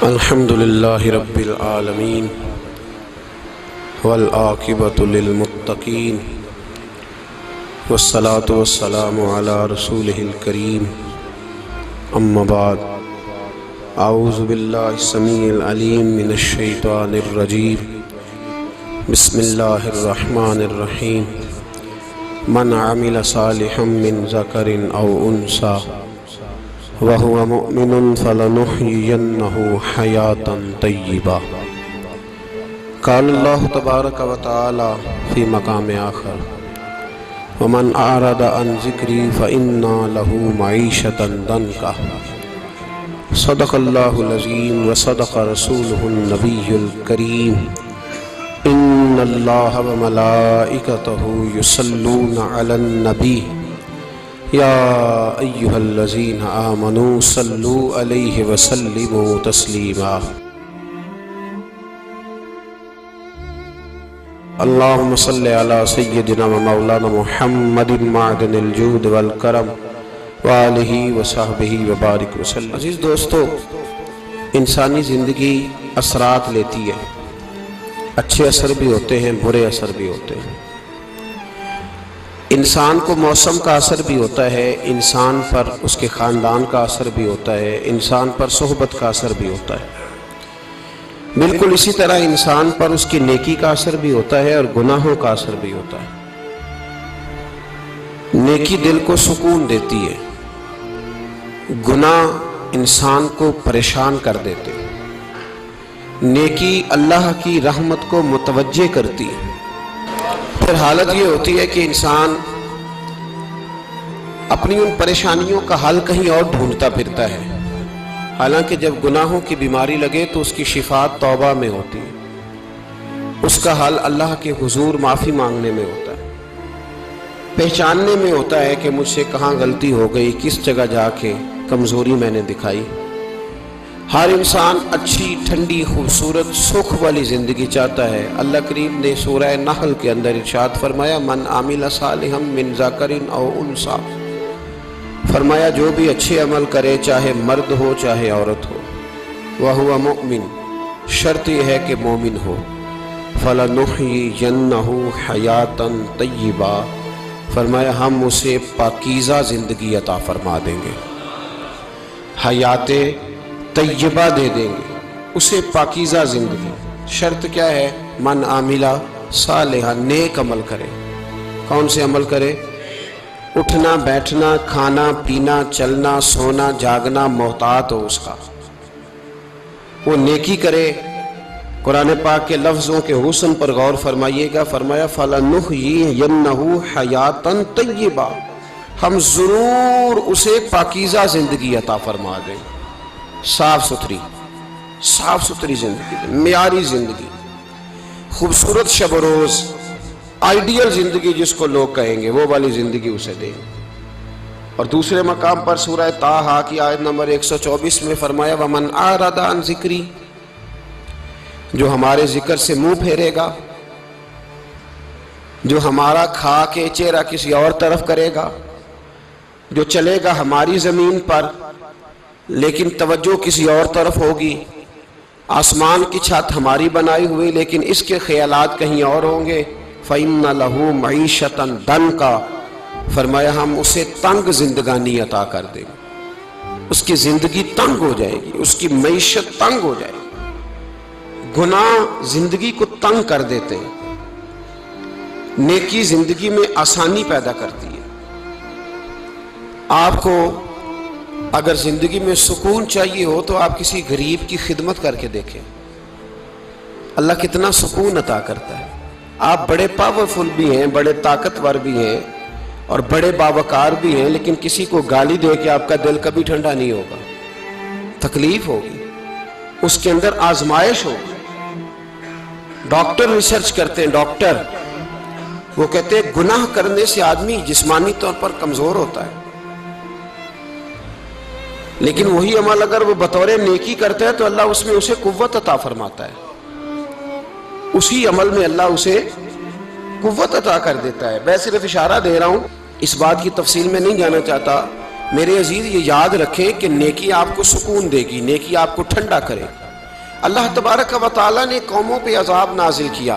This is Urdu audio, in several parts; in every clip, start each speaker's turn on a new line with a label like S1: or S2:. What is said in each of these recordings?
S1: الحمد لله رب العالمين والعاقبة للمتقين والصلاة والسلام على رسوله الكريم أما بعد أعوذ بالله السميع العليم من الشيطان الرجيم بسم الله الرحمن الرحيم من عمل صالحا من ذكر أو أنثى وهو مؤمن فلنحيينه حياة طيبة قال الله تبارك وتعالى في مقام آخر ومن أعرض عن ذكري فإن له معيشة ضنكا صدق الله العظيم وصدق رسوله النبي الكريم إن الله وملائكته يصلون على النبي يا أيها الذين آمنوا صلوا عليه وسلموا تسليما اللهم صل على سيدنا ومولانا محمد معدن الجود والکرم وآلہ وصحبہ وبارک وسلم۔ عزیز دوستو، انسانی زندگی اثرات لیتی ہے، اچھے اثر بھی ہوتے ہیں، برے اثر بھی ہوتے ہیں۔ انسان کو موسم کا اثر بھی ہوتا ہے، انسان پر اس کے خاندان کا اثر بھی ہوتا ہے، انسان پر صحبت کا اثر بھی ہوتا ہے۔ بالکل اسی طرح انسان پر اس کی نیکی کا اثر بھی ہوتا ہے اور گناہوں کا اثر بھی ہوتا ہے۔ نیکی دل کو سکون دیتی ہے، گناہ انسان کو پریشان کر دیتے ہیں۔ نیکی اللہ کی رحمت کو متوجہ کرتی ہے۔ پھر حالت یہ ہوتی ہے کہ انسان اپنی ان پریشانیوں کا حل کہیں اور ڈھونڈتا پھرتا ہے، حالانکہ جب گناہوں کی بیماری لگے تو اس کی شفا توبہ میں ہوتی ہے، اس کا حل اللہ کے حضور معافی مانگنے میں ہوتا ہے، پہچاننے میں ہوتا ہے کہ مجھ سے کہاں غلطی ہو گئی، کس جگہ جا کے کمزوری میں نے دکھائی۔ ہر انسان اچھی، ٹھنڈی، خوبصورت، سکھ والی زندگی چاہتا ہے۔ اللہ کریم نے سورہ نحل کے اندر ارشاد فرمایا من عمل صالحا من ذکر او انثی، فرمایا جو بھی اچھے عمل کرے، چاہے مرد ہو چاہے عورت ہو، وہو مؤمن، شرط یہ ہے کہ مومن ہو، فلنحیینہ حیاۃ طیبہ، فرمایا ہم اسے پاکیزہ زندگی عطا فرما دیں گے، حیات طیبہ دے دیں گے اسے، پاکیزہ زندگی۔ شرط کیا ہے؟ من عاملہ صالحا، نیک عمل کرے۔ کون سے عمل کرے؟ اٹھنا بیٹھنا، کھانا پینا، چلنا سونا جاگنا محتاط ہو اس کا، وہ نیکی کرے۔ قرآن پاک کے لفظوں کے حسن پر غور فرمائیے گا، فرمایا فَلَنُحْيِيَنَّهُ حَيَاةً طَيِّبَةً، ہم ضرور اسے پاکیزہ زندگی عطا فرما دیں، صاف ستھری زندگی، معیاری زندگی، خوبصورت شب و روز، آئیڈیل زندگی جس کو لوگ کہیں گے، وہ والی زندگی اسے دیں۔ اور دوسرے مقام پر سورہ طٰہٰ کی آیت نمبر 124 میں فرمایا وَمَنْ أَعْرَضَ عَنْ ذِكْرِي، جو ہمارے ذکر سے منہ پھیرے گا، جو ہمارا کھا کے چہرہ کسی اور طرف کرے گا، جو چلے گا ہماری زمین پر لیکن توجہ کسی اور طرف ہوگی، آسمان کی چھت ہماری بنائی ہوئی لیکن اس کے خیالات کہیں اور ہوں گے، فَإِنَّ لَهُ مَعِيشَةً ضَنْكًا، فرمایا ہم اسے تنگ زندگانی عطا کر دیں گے، اس کی زندگی تنگ ہو جائے گی، اس کی معیشت تنگ ہو جائے گی۔ گناہ زندگی کو تنگ کر دیتے ہیں، نیکی زندگی میں آسانی پیدا کرتی ہے۔ آپ کو اگر زندگی میں سکون چاہیے ہو تو آپ کسی غریب کی خدمت کر کے دیکھیں، اللہ کتنا سکون عطا کرتا ہے۔ آپ بڑے پاورفل بھی ہیں، بڑے طاقتور بھی ہیں اور بڑے باوقار بھی ہیں، لیکن کسی کو گالی دے کے آپ کا دل کبھی ٹھنڈا نہیں ہوگا، تکلیف ہوگی، اس کے اندر آزمائش ہوگی۔ ڈاکٹر ریسرچ کرتے ہیں، ڈاکٹر وہ کہتے ہیں گناہ کرنے سے آدمی جسمانی طور پر کمزور ہوتا ہے، لیکن وہی عمل اگر وہ بطور نیکی کرتا ہے تو اللہ اس میں اسے قوت عطا فرماتا ہے، اسی عمل میں اللہ اسے قوت عطا کر دیتا ہے۔ میں صرف اشارہ دے رہا ہوں، اس بات کی تفصیل میں نہیں جانا چاہتا۔ میرے عزیز یہ یاد رکھیں کہ نیکی آپ کو سکون دے گی، نیکی آپ کو ٹھنڈا کرے، اللہ تبارک و تعالیٰ نے قوموں پہ عذاب نازل کیا،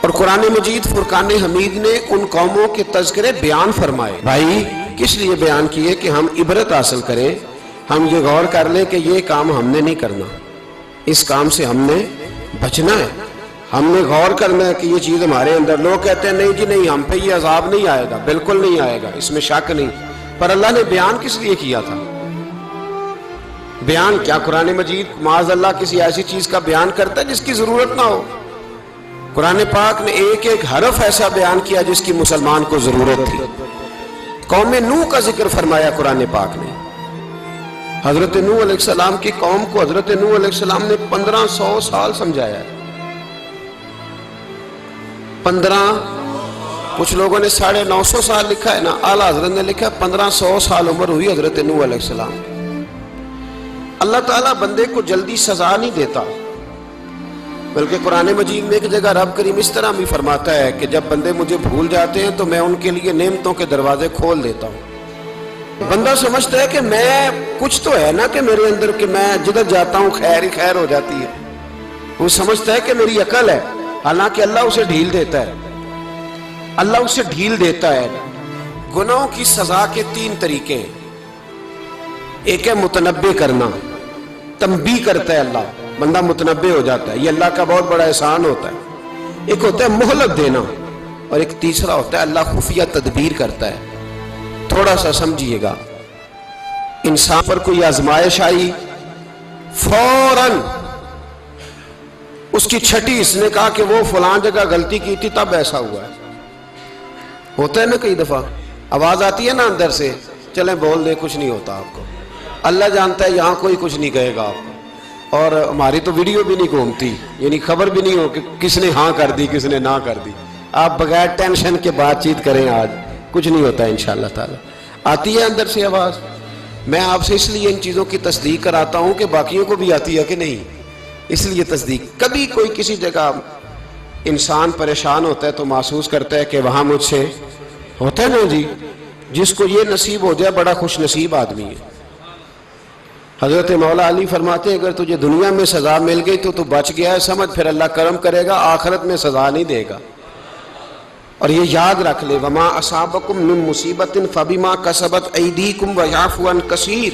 S1: اور قرآن مجید فرقان حمید نے ان قوموں کے تذکرے بیان فرمائے۔ بھائی کس لیے بیان کیے؟ کہ ہم عبرت حاصل کریں، ہم یہ غور کر لیں کہ یہ کام ہم نے نہیں کرنا، اس کام سے ہم نے بچنا ہے، ہم نے غور کرنا ہے کہ یہ چیز ہمارے اندر۔ لوگ کہتے ہیں نہیں جی نہیں، ہم پہ یہ عذاب نہیں آئے گا، بالکل نہیں آئے گا، اس میں شک نہیں۔ پر اللہ نے بیان کس لیے کیا تھا؟ بیان کیا قرآن مجید معاذ اللہ کسی ایسی چیز کا بیان کرتا ہے جس کی ضرورت نہ ہو؟ قرآن پاک نے ایک ایک حرف ایسا بیان کیا جس کی مسلمان کو ضرورت تھی۔ قوم نوح کا ذکر فرمایا قرآن پاک نے۔ حضرت نوح علیہ السلام کی قوم کو حضرت نوح علیہ السلام نے 1500 سال سمجھایا ہے۔ 15، کچھ لوگوں نے 950 سال لکھا ہے نا، اعلیٰ حضرت نے لکھا ہے 1500 سال عمر ہوئی حضرت نوح علیہ السلام۔ اللہ تعالیٰ بندے کو جلدی سزا نہیں دیتا، بلکہ قرآن مجید میں ایک جگہ رب کریم اس طرح بھی فرماتا ہے کہ جب بندے مجھے بھول جاتے ہیں تو میں ان کے لیے نعمتوں کے دروازے کھول دیتا ہوں۔ بندہ سمجھتا ہے کہ میں کچھ تو ہے نا کہ میرے اندر، کہ میں جدھر جاتا ہوں خیر ہی خیر ہو جاتی ہے، وہ سمجھتا ہے کہ میری عقل ہے، حالانکہ اللہ اسے ڈھیل دیتا ہے۔ اللہ اسے ڈھیل دیتا ہے۔ گناہوں کی سزا کے 3 طریقے ہیں۔ ایک ہے متنبع کرنا، تنبیہ کرتا ہے اللہ، بندہ متنبع ہو جاتا ہے، یہ اللہ کا بہت بڑا احسان ہوتا ہے۔ ایک ہوتا ہے مہلت دینا، اور ایک تیسرا ہوتا ہے اللہ خفیہ تدبیر کرتا ہے۔ تھوڑا سا سمجھیے گا، انسان پر کوئی آزمائش آئی، فوراً اس کی چھٹی اس نے کہا کہ وہ فلاں جگہ غلطی کی تھی تب ایسا ہوا ہے۔ ہوتا ہے نا کئی دفعہ آواز آتی ہے نا اندر سے، چلیں بول دیں کچھ نہیں ہوتا آپ کو، اللہ جانتا ہے یہاں کوئی کچھ نہیں کہے گا آپ کو، اور ہماری تو ویڈیو بھی نہیں گھومتی، یعنی خبر بھی نہیں ہو کہ کس نے ہاں کر دی کس نے نہ کر دی۔ آپ بغیر ٹینشن کے بات چیت کریں، آج کچھ نہیں ہوتا ہے انشاءاللہ تعالی۔ آتی ہے اندر سے آواز، میں آپ سے اس لیے ان چیزوں کی تصدیق کراتا ہوں کہ باقیوں کو بھی آتی ہے کہ نہیں، اس لیے تصدیق۔ کبھی کوئی کسی جگہ انسان پریشان ہوتا ہے تو محسوس کرتا ہے کہ وہاں مجھ سے ہوتا ہے نا جی، جس کو یہ نصیب ہو جائے بڑا خوش نصیب آدمی ہے۔ حضرت مولا علی فرماتے ہیں اگر تجھے دنیا میں سزا مل گئی تو بچ گیا ہے، سمجھ پھر اللہ کرم کرے گا، آخرت میں سزا نہیں دے گا۔ اور یہ یاد رکھ لے، وما اصابکم من مصیبت فبما کسبت ایدیکم ویعفو عن کثیر۔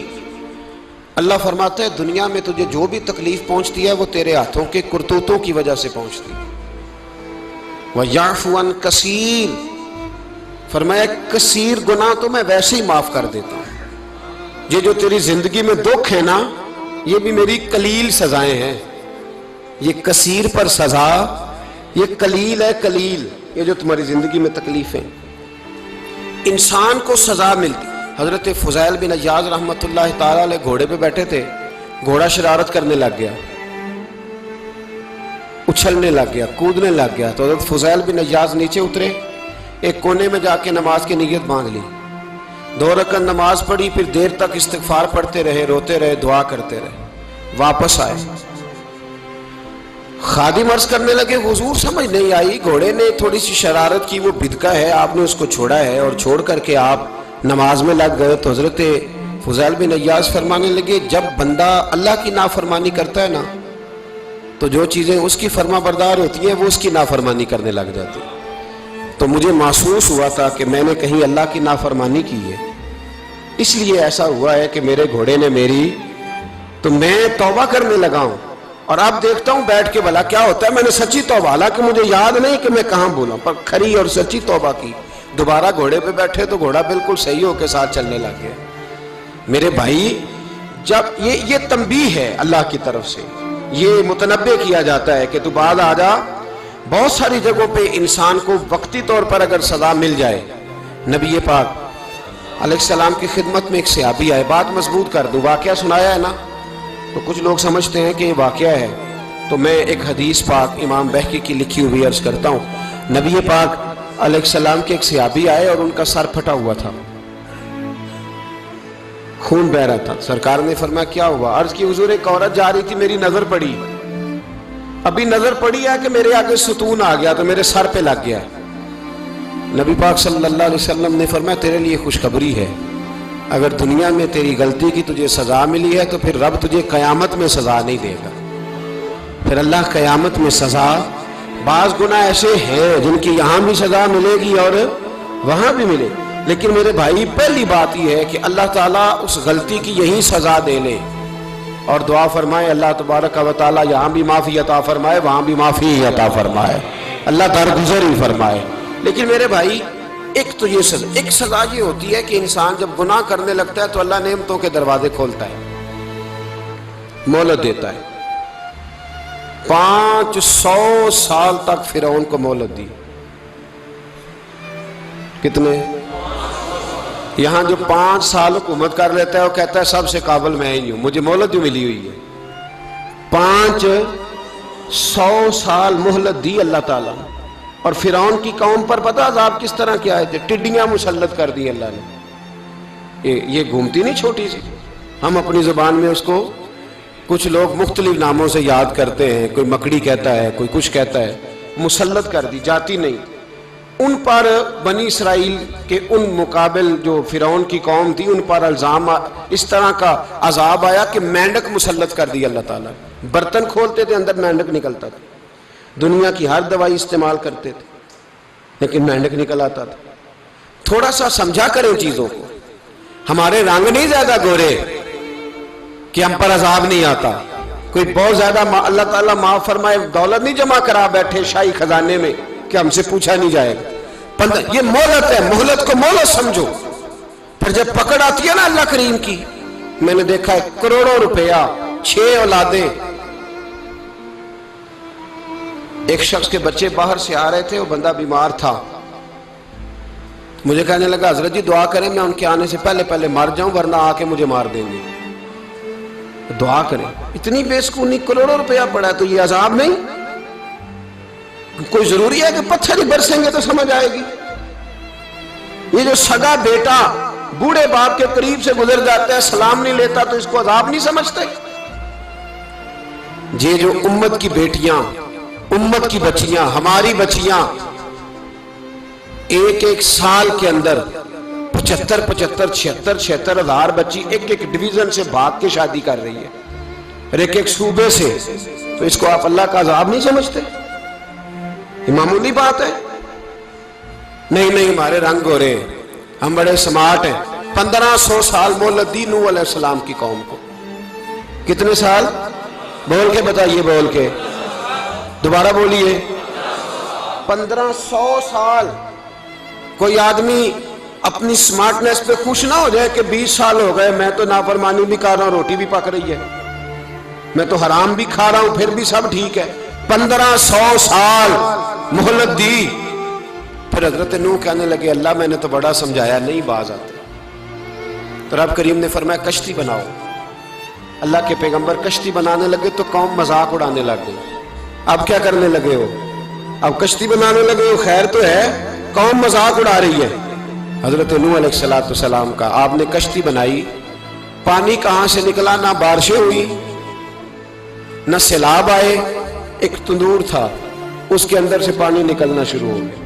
S1: اللہ فرماتا ہے دنیا میں تجھے جو بھی تکلیف پہنچتی ہے وہ تیرے ہاتھوں کے کرتوتوں کی وجہ سے پہنچتی ہے۔ ویعفو عن کثیر، فرمایا کثیر گناہ تو میں ویسے ہی معاف کر دیتا ہوں۔ یہ جو تیری زندگی میں دکھ ہے نا، یہ بھی میری قلیل سزائیں ہیں۔ یہ کثیر پر سزا، یہ قلیل ہے، قلیل یہ جو تمہاری زندگی میں تکلیفیں۔ انسان کو سزا ملتی۔ حضرت فضیل بن عیاض رحمۃ اللہ تعالی علیہ گھوڑے پہ بیٹھے تھے، گھوڑا شرارت کرنے لگ گیا، اچھلنے لگ گیا، کودنے لگ گیا، تو حضرت فضیل بن عیاض نیچے اترے، ایک کونے میں جا کے نماز کی نیت باندھ لی، 2 رکعت نماز پڑھی، پھر دیر تک استغفار پڑھتے رہے، روتے رہے، دعا کرتے رہے، واپس آئے۔ خادم عرض کرنے لگے حضور سمجھ نہیں آئی، گھوڑے نے تھوڑی سی شرارت کی، وہ بدکا ہے، آپ نے اس کو چھوڑا ہے اور چھوڑ کر کے آپ نماز میں لگ گئے۔ تو حضرت فضیل بن عیاض فرمانے لگے جب بندہ اللہ کی نافرمانی کرتا ہے نا تو جو چیزیں اس کی فرما بردار ہوتی ہیں وہ اس کی نافرمانی کرنے لگ جاتی۔ تو مجھے محسوس ہوا تھا کہ میں نے کہیں اللہ کی نافرمانی کی ہے، اس لیے ایسا ہوا ہے کہ میرے گھوڑے نے میری، تو میں توبہ کرنے لگا ہوں، اور اب دیکھتا ہوں بیٹھ کے بھلا کیا ہوتا ہے۔ میں نے سچی توبہ، حالانکہ مجھے یاد نہیں کہ میں کہاں بولا، پر کھری اور سچی توبہ کی۔ دوبارہ گھوڑے پہ بیٹھے تو گھوڑا بالکل صحیح ہو کے ساتھ چلنے لگ گیا۔ میرے بھائی جب یہ تنبیہ ہے اللہ کی طرف سے، یہ متنبع کیا جاتا ہے کہ تو بعد آ جا۔ بہت ساری جگہوں پہ انسان کو وقتی طور پر اگر سزا مل جائے، نبی پاک علیہ السلام کی خدمت میں ایک صحابی آئے، بات مضبوط کر دوں، واقعہ سنایا ہے نا تو کچھ لوگ سمجھتے ہیں کہ یہ واقعہ ہے، تو میں ایک حدیث پاک امام بہقی کی لکھی ہوئی عرض کرتا ہوں۔ نبی پاک علیہ السلام کے ایک صحابی آئے اور ان کا سر پھٹا ہوا تھا، خون بہ رہا تھا۔ سرکار نے فرمایا کیا ہوا؟ عرض کی حضور ایک عورت جا رہی تھی، میری نظر پڑی، ابھی نظر پڑی ہے کہ میرے آگے ستون آ گیا تو میرے سر پہ لگ گیا۔ نبی پاک صلی اللہ علیہ وسلم نے فرمایا تیرے لیے خوشخبری ہے، اگر دنیا میں تیری غلطی کی تجھے سزا ملی ہے تو پھر رب تجھے قیامت میں سزا نہیں دے گا. پھر اللہ قیامت میں سزا، بعض گناہ ایسے ہیں جن کی یہاں بھی سزا ملے گی اور وہاں بھی ملے، لیکن میرے بھائی پہلی بات یہ ہے کہ اللہ تعالیٰ اس غلطی کی یہی سزا دے لے، اور دعا فرمائے اللہ تبارک و تعالیٰ یہاں بھی معافی عطا فرمائے وہاں بھی معافی عطا فرمائے، اللہ درگزر ہی فرمائے. لیکن میرے بھائی ایک تو یہ سزا، ایک سزا یہ ہوتی ہے کہ انسان جب گناہ کرنے لگتا ہے تو اللہ نعمتوں کے دروازے کھولتا ہے، مہلت دیتا ہے. 500 سال تک فرعون کو مہلت دی. کتنے؟ یہاں جو 5 سال حکومت کر لیتا ہے وہ کہتا ہے سب سے قابل میں ہی ہوں، مجھے مہلت جو ملی ہوئی ہے. 500 سال مہلت دی اللہ تعالیٰ نے. اور فرعون کی قوم پر پتہ عذاب کس طرح کیا ہے؟ ٹڈیاں مسلط کر دی اللہ نے. یہ گھومتی نہیں چھوٹی سی، ہم اپنی زبان میں اس کو کچھ لوگ مختلف ناموں سے یاد کرتے ہیں، کوئی مکڑی کہتا ہے، کوئی کچھ کہتا ہے. مسلط کر دی، جاتی نہیں. ان پر بنی اسرائیل کے ان مقابل جو فرعون کی قوم تھی ان پر الزام اس طرح کا عذاب آیا کہ مینڈک مسلط کر دی اللہ تعالیٰ. برتن کھولتے تھے اندر مینڈک نکلتا تھا. دنیا کی ہر دوائی استعمال کرتے تھے لیکن مینڈک نکل آتا تھا. تھوڑا سا سمجھا کریں چیزوں کو. ہمارے رنگ نہیں زیادہ گورے کہ ہم پر عذاب نہیں آتا. کوئی بہت زیادہ اللہ تعالیٰ معاف فرمائے دولت نہیں جمع کرا بیٹھے شاہی خزانے میں کہ ہم سے پوچھا نہیں جائے گا. یہ مہلت ہے، مہلت کو مہلت سمجھو. پھر جب پکڑ آتی ہے نا اللہ کریم کی، میں نے دیکھا ہے کروڑوں روپیہ، 6 اولادیں. ایک شخص کے بچے باہر سے آ رہے تھے، وہ بندہ بیمار تھا. مجھے کہنے لگا حضرت جی دعا کریں میں ان کے آنے سے پہلے مر جاؤں ورنہ آ کے مجھے مار دیں گے. دعا کریں. اتنی بے سکونی، کروڑوں روپیہ پڑا ہے تو یہ عذاب نہیں؟ کوئی ضروری ہے کہ پتھر ہی برسیں گے تو سمجھ آئے گی؟ یہ جو سگا بیٹا بوڑھے باپ کے قریب سے گزر جاتا ہے سلام نہیں لیتا تو اس کو عذاب نہیں سمجھتے؟ یہ جو امت کی بیٹیاں، امت کی بچیاں، ہماری بچیاں ایک سال کے اندر 75 76 ہزار بچی ایک ڈویژن سے بھاگ کے شادی کر رہی ہے اور ایک صوبے سے، تو اس کو آپ اللہ کا عذاب نہیں سمجھتے؟ یہ معمولی بات ہے؟ نہیں ہمارے رنگ ہو رہے ہیں، ہم بڑے سمارٹ ہیں. 1500 سال مہلت دی نوح علیہ السلام کی قوم کو. کتنے سال؟ بول کے بتائیے، بول کے دوبارہ بولیے. 1500 سال. کوئی آدمی اپنی سمارٹنس پہ خوش نہ ہو جائے کہ 20 سال ہو گئے میں تو نافرمانی بھی کر رہا ہوں، روٹی بھی پک رہی ہے، میں تو حرام بھی کھا رہا ہوں پھر بھی سب ٹھیک ہے. 1500 سال مہلت دی. پھر حضرت نوح کہنے لگے اللہ میں نے تو بڑا سمجھایا نہیں باز آتے. تو رب کریم نے فرمایا کشتی بناؤ. اللہ کے پیغمبر کشتی بنانے لگے تو قوم مذاق اڑانے لگ گئی. اب کیا کرنے لگے ہو؟ اب کشتی بنانے لگے ہو، خیر تو ہے، قوم مذاق اڑا رہی ہے. حضرت نوح علیہ السلام کا آپ نے کشتی بنائی، پانی کہاں سے نکلا؟ نہ بارشیں ہوئی نہ سیلاب آئے. ایک تندور تھا اس کے اندر سے پانی نکلنا شروع ہو گیا.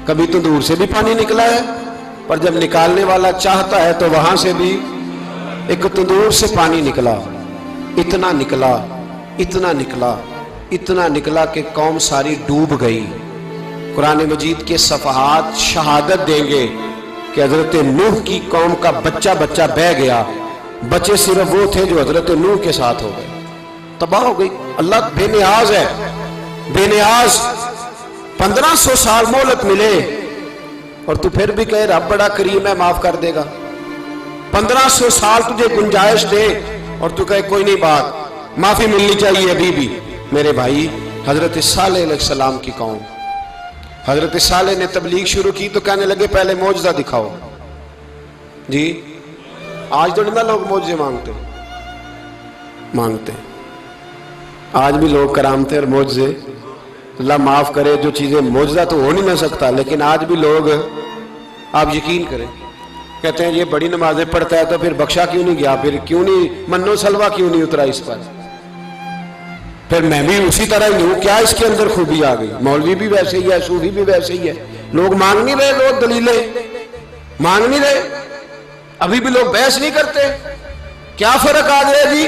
S1: کبھی تندور سے بھی پانی نکلا ہے، پر جب نکالنے والا چاہتا ہے تو وہاں سے بھی ایک تندور سے پانی نکلا. اتنا نکلا، اتنا نکلا، اتنا نکلا کہ قوم ساری ڈوب گئی. قرآن مجید کے صفحات شہادت دیں گے کہ حضرت نوح کی قوم کا بچہ بہ گیا. بچے صرف وہ تھے جو حضرت نوح کے ساتھ ہو گئے، تباہ ہو گئی. اللہ بے نیاز ہے، بے نیاز. 1500 سال مہلت ملے اور تو پھر بھی کہے رب بڑا کریم ہے معاف کر دے گا. 1500 سال تجھے گنجائش دے اور تو کہے کوئی نہیں بات معافی ملنی چاہیے ابھی بھی. میرے بھائی حضرت صالح علیہ السلام کی قوم، حضرت صالح نے تبلیغ شروع کی تو کہنے لگے پہلے معجزہ دکھاؤ. جی آج تو نہیں لوگ معجزے مانگتے. آج بھی لوگ کرامتے اور معجزے، اللہ معاف کرے جو چیزیں معجزہ تو ہو نہیں نہ سکتا، لیکن آج بھی لوگ، آپ یقین کریں، کہتے ہیں یہ بڑی نمازیں پڑھتا ہے تو پھر بخشا کیوں نہیں گیا، پھر کیوں نہیں منو سلوا کیوں نہیں اترا اس پر، پھر میں بھی اسی طرح ہی ہوں، کیا اس کے اندر خوبی آ گئی؟ مولوی بھی ویسے ہی ہے، صوفی بھی ویسے ہی ہے. لوگ مانگ نہیں رہے، لوگ دلیلیں مانگ نہیں رہے. ابھی بھی لوگ بحث نہیں کرتے، کیا فرق آ گیا جی،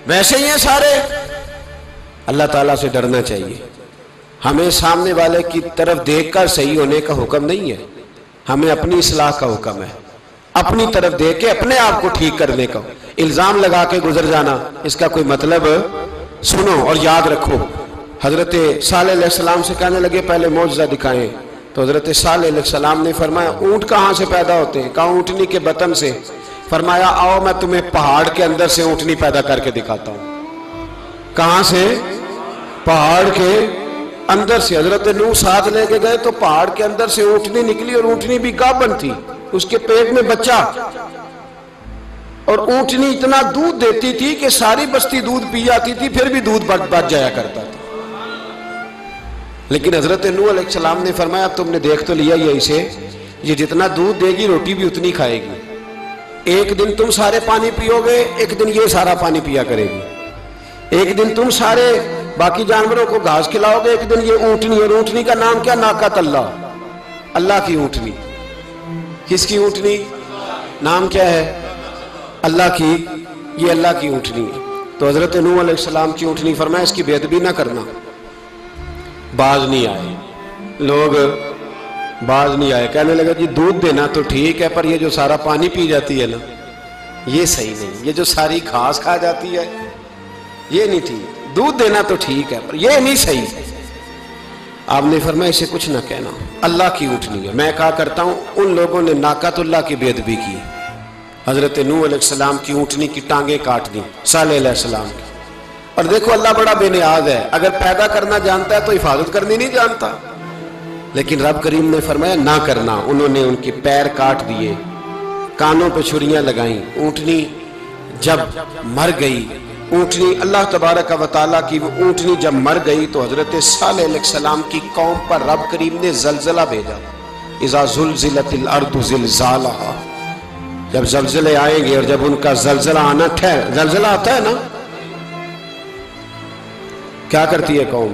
S1: ویسے ہی ہیں سارے۔ اللہ تعالیٰ سے ڈرنا چاہیے۔ ہمیں سامنے والے کی طرف دیکھ کر صحیح ہونے کا حکم نہیں ہے، ہمیں اپنی اصلاح کا حکم ہے، اپنی طرف دیکھ کے اپنے آپ کو ٹھیک کرنے کا۔ الزام لگا کے گزر جانا، اس کا کوئی مطلب سنو اور یاد رکھو۔ حضرت صالح علیہ السلام سے کہنے لگے پہلے معجزہ دکھائیں، تو حضرت صالح علیہ السلام نے فرمایا اونٹ کہاں سے پیدا ہوتے ہیں؟ کہا اونٹنی کے بطن سے۔ فرمایا آؤ میں تمہیں پہاڑ کے اندر سے اونٹنی پیدا کر کے دکھاتا ہوں۔ کہاں سے؟ پہاڑ کے اندر سے۔ حضرت نوح ساتھ لے کے گئے تو پہاڑ کے اندر سے اونٹنی نکلی، اور اونٹنی بھی گابن تھی، اس کے پیٹ میں بچہ، اور اونٹنی اتنا دودھ دیتی تھی کہ ساری بستی دودھ پی جاتی تھی، پھر بھی دودھ بچ جایا کرتا تھا۔ لیکن حضرت نوح علیہ السلام نے فرمایا اب تم نے دیکھ تو لیا یہ اسے، یہ جتنا دودھ دے گی روٹی بھی اتنی کھائے گی، ایک دن تم سارے پانی پیو گے، ایک دن یہ سارا پانی پیا کرے گی، ایک دن تم سارے باقی جانوروں کو گھاس کھلاؤ گے، ایک دن یہ اونٹنی، اور اونٹنی کا نام کیا؟ ناقۃ اللہ، اللہ کی اونٹنی۔ کس کی اونٹنی؟ نام کیا ہے؟ اللہ کی، یہ اللہ کی اونٹنی ہے۔ تو حضرت نوح علیہ السلام کی اونٹنی فرمایا اس کی بے ادبی نہ کرنا۔ باز نہیں آئے لوگ، باز نہیں آئے، کہنے لگا جی دودھ دینا تو ٹھیک ہے، پر یہ جو سارا پانی پی جاتی ہے نا یہ صحیح نہیں، یہ جو ساری گھاس کھا جاتی ہے یہ نہیں ٹھیک، دودھ دینا تو ٹھیک ہے پر یہ نہیں صحیح۔ آپ نے فرمایا اسے کچھ نہ کہنا، اللہ کی اونٹنی ہے۔ میں کہا کرتا ہوں ان لوگوں نے ناقۃ اللہ کی بے ادبی کی، حضرت نوح علیہ السلام کی اونٹنی کی ٹانگیں کاٹ دی، صالح علیہ السلام کی۔ اور دیکھو اللہ بڑا بے نیاز ہے، اگر پیدا کرنا جانتا ہے تو حفاظت کرنی نہیں جانتا، لیکن رب کریم نے فرمایا نہ کرنا۔ انہوں نے ان کے پیر کاٹ دیے، کانوں پہ چھریاں لگائیں۔ اونٹنی جب مر گئی، اونٹنی اللہ تبارک و تعالیٰ کی وہ اونٹنی جب مر گئی تو حضرت صالح علیہ السلام کی قوم پر رب کریم نے زلزلہ بھیجا۔ اذا زلزلت الارض زلزالہا، جب زلزلے آئیں گے اور جب ان کا زلزلہ آنا زلزلہ آتا ہے نا، کیا کرتی ہے قوم؟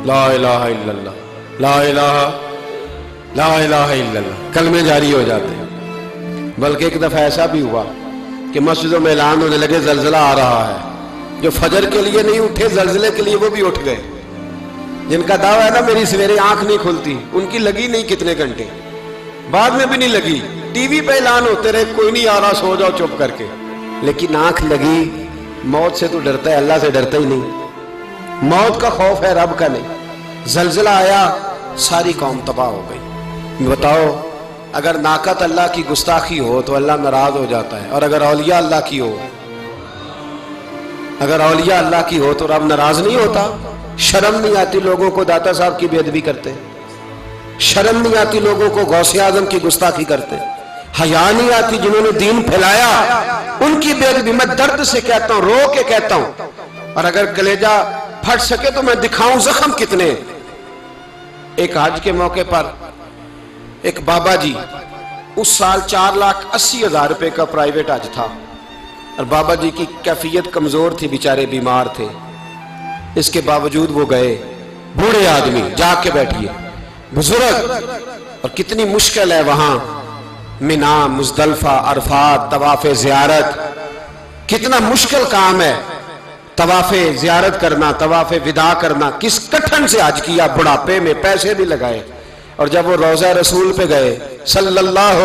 S1: لا الہ الا اللہ، لا الہ لا الہ الا اللہ، کلمے جاری ہو جاتے ہیں۔ بلکہ ایک دفعہ ایسا بھی ہوا کہ مسجدوں میں اعلان ہونے لگے زلزلہ آ رہا ہے، جو فجر کے لیے نہیں اٹھے زلزلے کے لیے وہ بھی اٹھ گئے، جن کا دعویٰ ہے نا میری سویرے آنکھ نہیں کھلتی، ان کی لگی نہیں کتنے گھنٹے، بعد میں بھی نہیں لگی، ٹی وی پہ اعلان ہوتے رہے کوئی نہیں آ رہا سو جاؤ چپ کر کے، لیکن آنکھ لگی۔ موت سے تو ڈرتا ہے، اللہ سے ڈرتا ہی نہیں، موت کا خوف ہے رب کا نہیں۔ زلزلہ آیا، ساری قوم تباہ ہو گئی۔ بتاؤ اگر ناقۃ اللہ کی گستاخی ہو تو اللہ ناراض ہو جاتا ہے، اور اگر اولیاء اللہ کی ہو، اگر اولیاء اللہ کی ہو تو رب ناراض نہیں ہوتا؟ شرم نہیں آتی لوگوں کو داتا صاحب کی بے ادبی کرتے، شرم نہیں آتی لوگوں کو غوث اعظم کی گستاخی کرتے، حیا نہیں آتی جنہوں نے دین پھیلایا ان کی بے ادبی؟ میں درد سے کہتا ہوں، رو کے کہتا ہوں، اور اگر کلیجہ پھٹ سکے تو میں دکھاؤں زخم کتنے۔ ایک حج کے موقع پر ایک بابا جی، اس سال 4,80,000 روپے کا پرائیویٹ حج تھا، اور بابا جی کی کیفیت کمزور تھی، بیچارے بیمار تھے، اس کے باوجود وہ گئے۔ بوڑھے آدمی، جاگ کے بیٹھیے، بزرگ، اور کتنی مشکل ہے وہاں منا، مزدلفہ، عرفات، طواف زیارت، کتنا مشکل کام ہے طواف زیارت کرنا، طواف وداع کرنا۔ کس کٹھن سے حج کیا، بڑھاپے میں پیسے بھی لگائے، اور جب وہ روضہ رسول پہ گئے صلی اللہ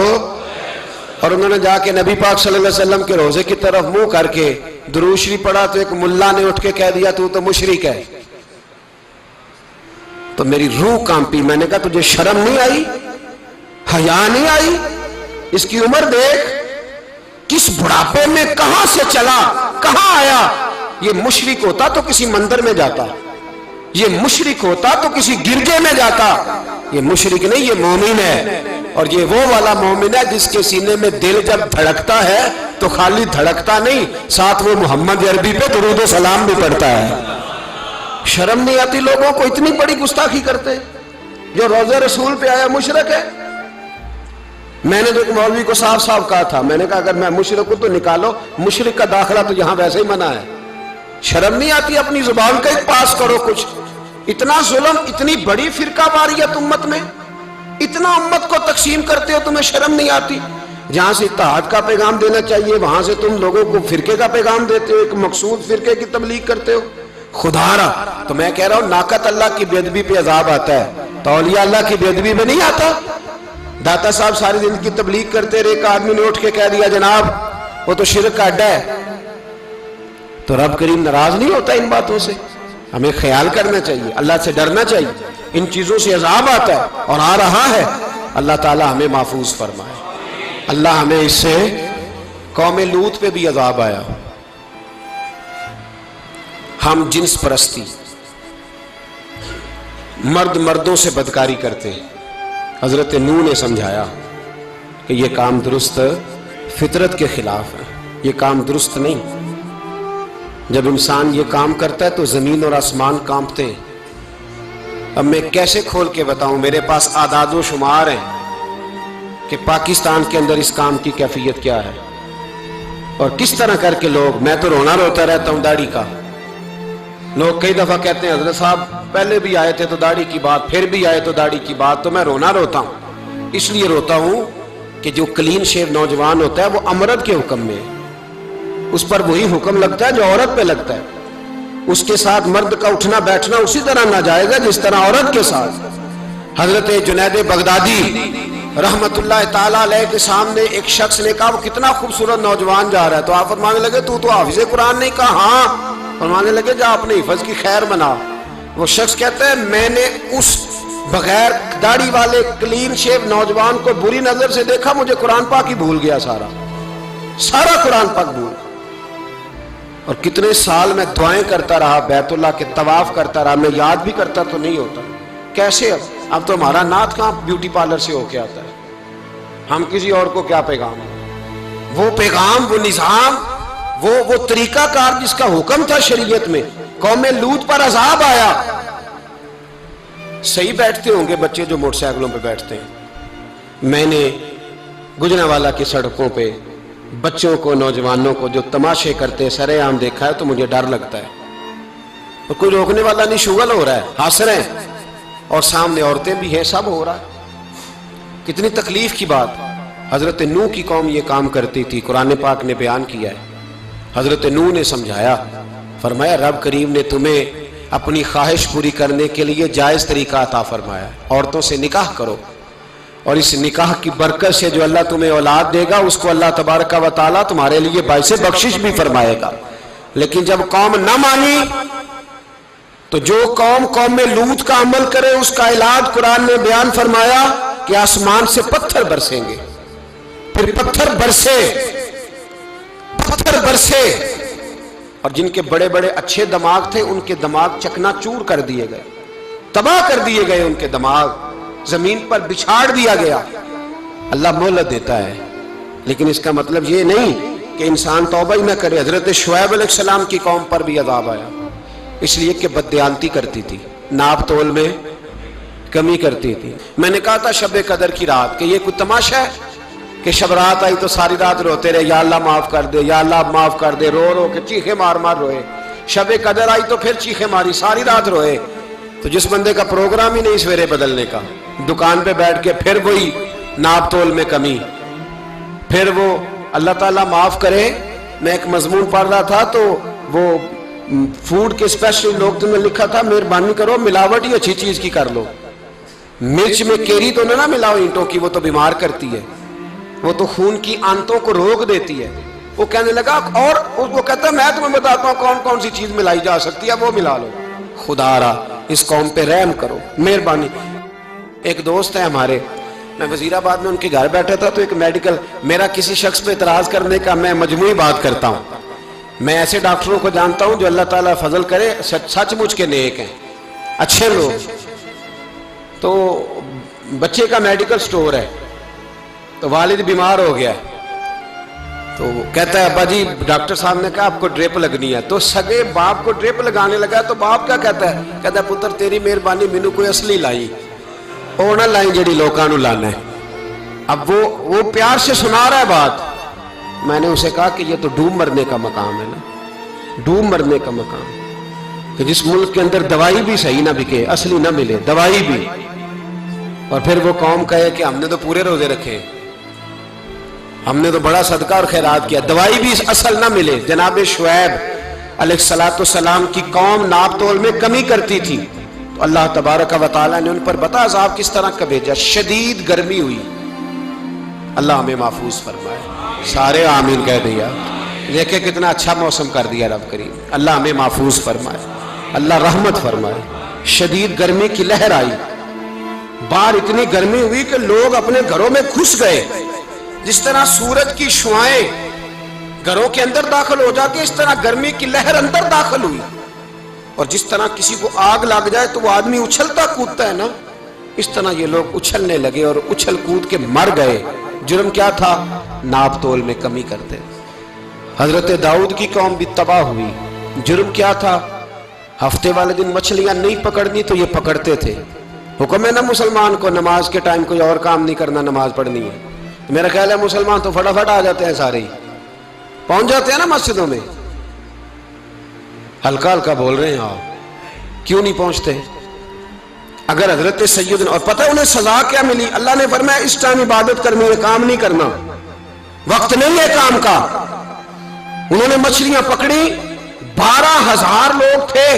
S1: اور انہوں نے جا کے نبی پاک صلی اللہ علیہ وسلم کے روزے کی طرف منہ کر کے درود شریف پڑھا تو ایک ملا نے اٹھ کے کہہ دیا تو مشرک ہے۔ تو میری روح کانپی، میں نے کہا تجھے شرم نہیں آئی، حیا نہیں آئی؟ اس کی عمر دیکھ، کس بڑھاپے میں کہاں سے چلا، کہاں آیا۔ یہ مشرک ہوتا تو کسی مندر میں جاتا، یہ مشرک ہوتا تو کسی گرجے میں جاتا، یہ مشرک نہیں، یہ مومن ہے، اور یہ وہ والا مومن ہے جس کے سینے میں دل جب دھڑکتا ہے تو خالی دھڑکتا نہیں، ساتھ وہ محمد عربی پہ درود و سلام بھی پڑھتا ہے۔ شرم نہیں آتی لوگوں کو؟ اتنی بڑی گستاخی کرتے، جو روضہ رسول پہ آیا مشرک ہے۔ میں نے تو ایک مولوی کو صاف صاف کہا تھا، میں نے کہا اگر میں مشرک ہوں تو نکالو، مشرک کا داخلہ تو یہاں ویسے ہی منع ہے۔ شرم نہیں آتی؟ اپنی زبان کا ایک پاس کرو کچھ۔ اتنا ظلم، اتنی بڑی فرقہ واریت امت میں، اتنا امت کو تقسیم کرتے ہو، تمہیں شرم نہیں آتی؟ جہاں سے اتحاد کا پیغام دینا چاہیے وہاں سے تم لوگوں کو فرقے کا پیغام دیتے ہو، ایک مقصود فرقے کی تبلیغ کرتے ہو. خدا را تو میں کہہ رہا ہوں ناقت اللہ کی بے ادبی پہ عذاب آتا ہے تو اولیاء اللہ کی بے ادبی میں نہیں آتا. داتا صاحب ساری زندگی تبلیغ کرتے رہے، ایک آدمی نے اٹھ کے کہہ دیا جناب وہ تو شرک کا اڈا ہے، تو رب کریم ناراض نہیں ہوتا ان باتوں سے؟ ہمیں خیال کرنا چاہیے، اللہ سے ڈرنا چاہیے. ان چیزوں سے عذاب آتا ہے اور آ رہا ہے. اللہ تعالی ہمیں محفوظ فرمائے. اللہ ہمیں اس سے، قوم لوط پہ بھی عذاب آیا. ہم جنس پرستی، مرد مردوں سے بدکاری کرتے ہیں. حضرت نوح نے سمجھایا کہ یہ کام درست فطرت کے خلاف ہے، یہ کام درست نہیں. جب انسان یہ کام کرتا ہے تو زمین اور آسمان کانپتے ہیں. اب میں کیسے کھول کے بتاؤں، میرے پاس اعداد و شمار ہیں کہ پاکستان کے اندر اس کام کی کیفیت کیا ہے اور کس طرح کر کے لوگ، میں تو رونا روتا رہتا ہوں داڑھی کا. لوگ کئی دفعہ کہتے ہیں حضرت صاحب پہلے بھی آئے تھے تو داڑھی کی بات، پھر بھی آئے تو داڑھی کی بات. تو میں رونا روتا ہوں، اس لیے روتا ہوں کہ جو کلین شیو نوجوان ہوتا ہے وہ امرد کے حکم میں ہے، اس پر وہی حکم لگتا ہے جو عورت پہ لگتا ہے. اس کے ساتھ مرد کا اٹھنا بیٹھنا اسی طرح ناجائز ہے جس طرح عورت کے ساتھ. حضرت جنید بغدادی رحمت اللہ تعالیٰ علیہ کے سامنے ایک شخص نے کہا وہ کتنا خوبصورت نوجوان جا رہا ہے، تو آپ فرمانے لگے تو حافظ قرآن نہیں؟ کہا ہاں. فرمانے لگے جا اپنے حفظ کی خیر بنا. وہ شخص کہتا ہے میں نے اس بغیر داڑھی والے کلین شیو نوجوان کو بری نظر سے دیکھا، مجھے قرآن پاک ہی بھول گیا، سارا قرآن پاک بھول. اور کتنے سال میں دعائیں کرتا رہا، بیت اللہ کے طواف کرتا رہا، میں یاد بھی کرتا تو نہیں ہوتا. کیسے اب تو ہمارا نعت کہاں بیوٹی پارلر سے ہو کے آتا ہے. ہم کسی اور کو کیا پیغام، وہ پیغام، وہ نظام، وہ طریقہ کار جس کا حکم تھا شریعت میں. قوم لوط پر عذاب آیا. صحیح بیٹھتے ہوں گے بچے جو موٹر سائیکلوں پہ بیٹھتے ہیں. میں نے گجرانوالہ کی سڑکوں پہ بچوں کو، نوجوانوں کو جو تماشے کرتے سرے عام دیکھا ہے تو مجھے ڈر لگتا ہے. اور کوئی روکنے والا نہیں، شغل ہو رہا ہے، ہنس رہے ہیں اور سامنے عورتیں بھی ہیں، سب ہو رہا ہے. کتنی تکلیف کی بات. حضرت نوح کی قوم یہ کام کرتی تھی، قرآن پاک نے بیان کیا ہے. حضرت نوح نے سمجھایا، فرمایا رب کریم نے تمہیں اپنی خواہش پوری کرنے کے لیے جائز طریقہ عطا فرمایا، عورتوں سے نکاح کرو، اور اس نکاح کی برکت سے جو اللہ تمہیں اولاد دے گا اس کو اللہ تبارک و تعالیٰ تمہارے لیے باعث بخشش بھی فرمائے گا. لیکن جب قوم نہ مانی تو جو قوم میں لوط کا عمل کرے اس کا علاج قرآن نے بیان فرمایا کہ آسمان سے پتھر برسیں گے. پھر پتھر برسے اور جن کے بڑے بڑے اچھے دماغ تھے ان کے دماغ چکنا چور کر دیے گئے، تباہ کر دیے گئے، ان کے دماغ زمین پر بچھاڑ دیا گیا. اللہ مہلت دیتا ہے لیکن اس کا مطلب یہ نہیں کہ انسان توبہ ہی نہ کرے. حضرت شعیب علیہ السلام کی قوم پر بھی عذاب آیا، اس لیے کہ بددیانتی کرتی تھی، ناپ تول میں کمی کرتی تھی. میں نے کہا تھا شب قدر کی رات کہ یہ کوئی تماشا ہے کہ شب رات آئی تو ساری رات روتے رہے، یا اللہ معاف کر دے، یا اللہ معاف کر دے، رو رو کے چیخے مار مار روئے. شب قدر آئی تو پھر چیخے ماری، ساری رات روئے. تو جس بندے کا پروگرام ہی نہیں سویرے بدلنے کا، دکان پہ بیٹھ کے پھر وہی ناپ تول میں کمی، پھر وہ اللہ تعالیٰ معاف کرے. میں ایک مضمون پڑھ رہا تھا تو وہ فوڈ کے اسپیشل لوگ نے لکھا تھا مہربانی کرو ملاوٹ ہی اچھی چیز کی کر لو، مرچ میں کیری تو نہ ملاؤ اینٹوں کی، وہ تو بیمار کرتی ہے، وہ تو خون کی آنتوں کو روک دیتی ہے. وہ کہنے لگا، اور وہ کہتا ہے میں تمہیں بتاتا ہوں کون کون سی چیز ملائی جا سکتی ہے، وہ ملا لو. خدا را اس قوم پہ رحم کرو، مہربانی. ایک دوست ہے ہمارے، میں وزیر آباد میں ان کے گھر بیٹھا تھا تو ایک میڈیکل، میرا کسی شخص پہ اعتراض کرنے کا میں مجموعی بات کرتا ہوں. میں ایسے ڈاکٹروں کو جانتا ہوں جو اللہ تعالیٰ فضل کرے سچ مچ کے نیک ہیں، اچھے لوگ. تو بچے کا میڈیکل سٹور ہے تو والد بیمار ہو گیا تو کہتا ہے ابا جی ڈاکٹر صاحب نے کہا آپ کو ڈرپ لگنی ہے. تو سگے باپ کو ڈرپ لگانے لگا تو باپ کیا کہتا ہے پتر تیری مہربانی مینو کوئی اصلی لائی، وہ نہ لائیں جڑی لوکاں نو لانا ہے. اب وہ پیار سے سنا رہا ہے بات. میں نے اسے کہا کہ یہ تو ڈوب مرنے کا مقام ہے نا، ڈوب مرنے کا مقام، کہ جس ملک کے اندر دوائی بھی صحیح نہ بکے، اصلی نہ ملے دوائی بھی، اور پھر وہ قوم کہے کہ ہم نے تو پورے روزے رکھے. ہم نے تو بڑا صدقہ اور خیرات کیا، دوائی بھی اصل نہ ملے۔ جناب شعیب علیہ السلام کی قوم ناپ تول میں کمی کرتی تھی، تو اللہ تبارک و تعالیٰ نے ان پر بتا عذاب کس طرح کا بھیجا، شدید گرمی ہوئی۔ اللہ ہمیں محفوظ فرمائے، سارے آمین کہہ دیا۔ دیکھیں کتنا اچھا موسم کر دیا رب کریم، اللہ ہمیں محفوظ فرمائے، اللہ رحمت فرمائے۔ شدید گرمی کی لہر آئی، باہر اتنی گرمی ہوئی کہ لوگ اپنے گھروں میں گھس گئے۔ جس طرح سورج کی شعائیں گھروں کے اندر داخل ہو جاتی ہے، اس طرح گرمی کی لہر اندر داخل ہوئی۔ اور جس طرح کسی کو آگ لگ جائے تو وہ آدمی اچھلتا کودتا ہے نا، اس طرح یہ لوگ اچھلنے لگے اور اچھل کود کے مر گئے۔ جرم کیا تھا؟ ناپ تول میں کمی کرتے۔ حضرت داؤد کی قوم بھی تباہ ہوئی۔ جرم کیا تھا؟ ہفتے والے دن مچھلیاں نہیں پکڑنی تو یہ پکڑتے تھے۔ حکم ہے نا مسلمان کو نماز کے ٹائم کوئی اور کام نہیں کرنا، نماز پڑھنی ہے۔ میرا خیال ہے مسلمان تو فٹافٹ آ جاتے ہیں، سارے ہی پہنچ جاتے ہیں نا مسجدوں میں۔ ہلکا ہلکا بول رہے ہیں آپ، کیوں نہیں پہنچتے؟ اگر حضرت سیدنا، اور پتہ انہیں سزا کیا ملی؟ اللہ نے فرمایا اس ٹائم عبادت کرنی ہے، کام نہیں کرنا، وقت نہیں ہے کام کا۔ انہوں نے مچھلیاں پکڑی، 12,000 لوگ تھے۔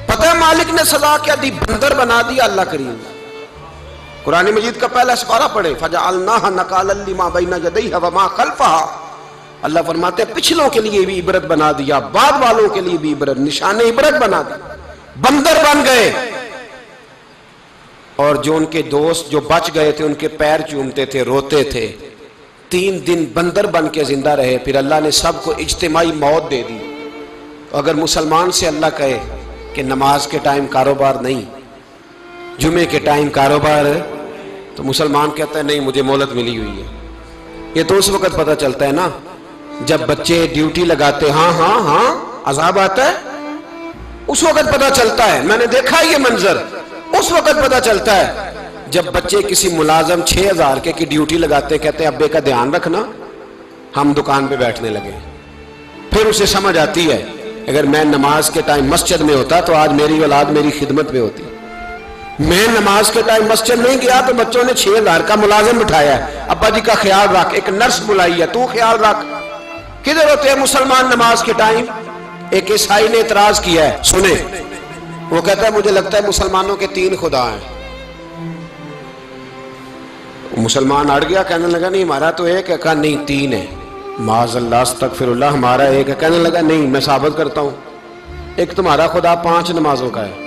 S1: پتہ ہے مالک نے سزا کیا دی؟ بندر بنا دیا اللہ کریم۔ قرآن مجید کا پہلا سپارہ پڑھے، فَجَعَلْنَاهَا نَكَالًا لِمَا بَيْنَ يَدَيْهَا وَمَا خَلْفَهَا۔ اللہ فرماتے ہیں پچھلوں کے لیے بھی عبرت بنا دیا، بعد والوں کے لیے بھی عبرت، نشان عبرت بنا دیا۔ بندر بن گئے، اور جو ان کے دوست جو بچ گئے تھے ان کے پیر چومتے تھے، روتے تھے۔ 3 دن بندر بن کے زندہ رہے، پھر اللہ نے سب کو اجتماعی موت دے دی۔ اگر مسلمان سے اللہ کہے کہ نماز کے ٹائم کاروبار نہیں، جمعے کے ٹائم کاروبار ہے، تو مسلمان کہتا ہے نہیں مجھے مہلت ملی ہوئی ہے۔ یہ تو اس وقت پتہ چلتا ہے نا جب بچے ڈیوٹی لگاتے، ہاں ہاں ہاں عذاب آتا ہے، اس وقت پتہ چلتا ہے۔ میں نے دیکھا یہ منظر، اس وقت پتہ چلتا ہے جب بچے کسی ملازم 6,000 کی ڈیوٹی لگاتے، کہتے ہیں ابے کا دھیان رکھنا، ہم دکان پہ بیٹھنے لگے۔ پھر اسے سمجھ آتی ہے اگر میں نماز کے ٹائم مسجد میں ہوتا تو آج میری اولاد میری خدمت میں ہوتی۔ میں نماز کے ٹائم مسجد نہیں گیا تو بچوں نے 6,000 کا ملازم بٹھایا ہے، ابا جی کا خیال رکھ، ایک نرس بلائی ہے تو خیال رکھ۔ کدھر ہوتے ہیں مسلمان نماز کے ٹائم؟ ایک عیسائی نے اعتراض کیا ہے، سنیں، وہ کہتا ہے مجھے لگتا ہے مسلمانوں کے 3 خدا ہیں۔ مسلمان اڑ گیا، کہنے لگا نہیں ہمارا تو ایک ہے، کہا نہیں 3 ہے، معاذ اللہ استغفر اللہ، ہمارا ایک ہے۔ کہنے لگا نہیں میں ثابت کرتا ہوں، ایک تمہارا خدا 5 نمازوں کا ہے،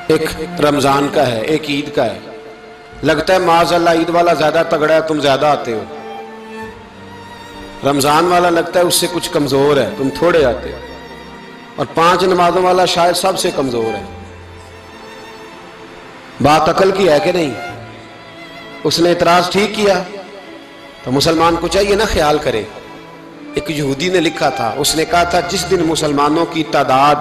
S1: ایک رمضان کا ہے، ایک عید کا ہے۔ لگتا ہے معاذ اللہ عید والا زیادہ تگڑا ہے، تم زیادہ آتے ہو۔ رمضان والا لگتا ہے اس سے کچھ کمزور ہے، تم تھوڑے آتے ہو۔ اور 5 نمازوں والا شاید سب سے کمزور ہے۔ بات عقل کی ہے کہ نہیں؟ اس نے اعتراض ٹھیک کیا، تو مسلمان کو چاہیے نا خیال کرے۔ ایک یہودی نے لکھا تھا، اس نے کہا تھا جس دن مسلمانوں کی تعداد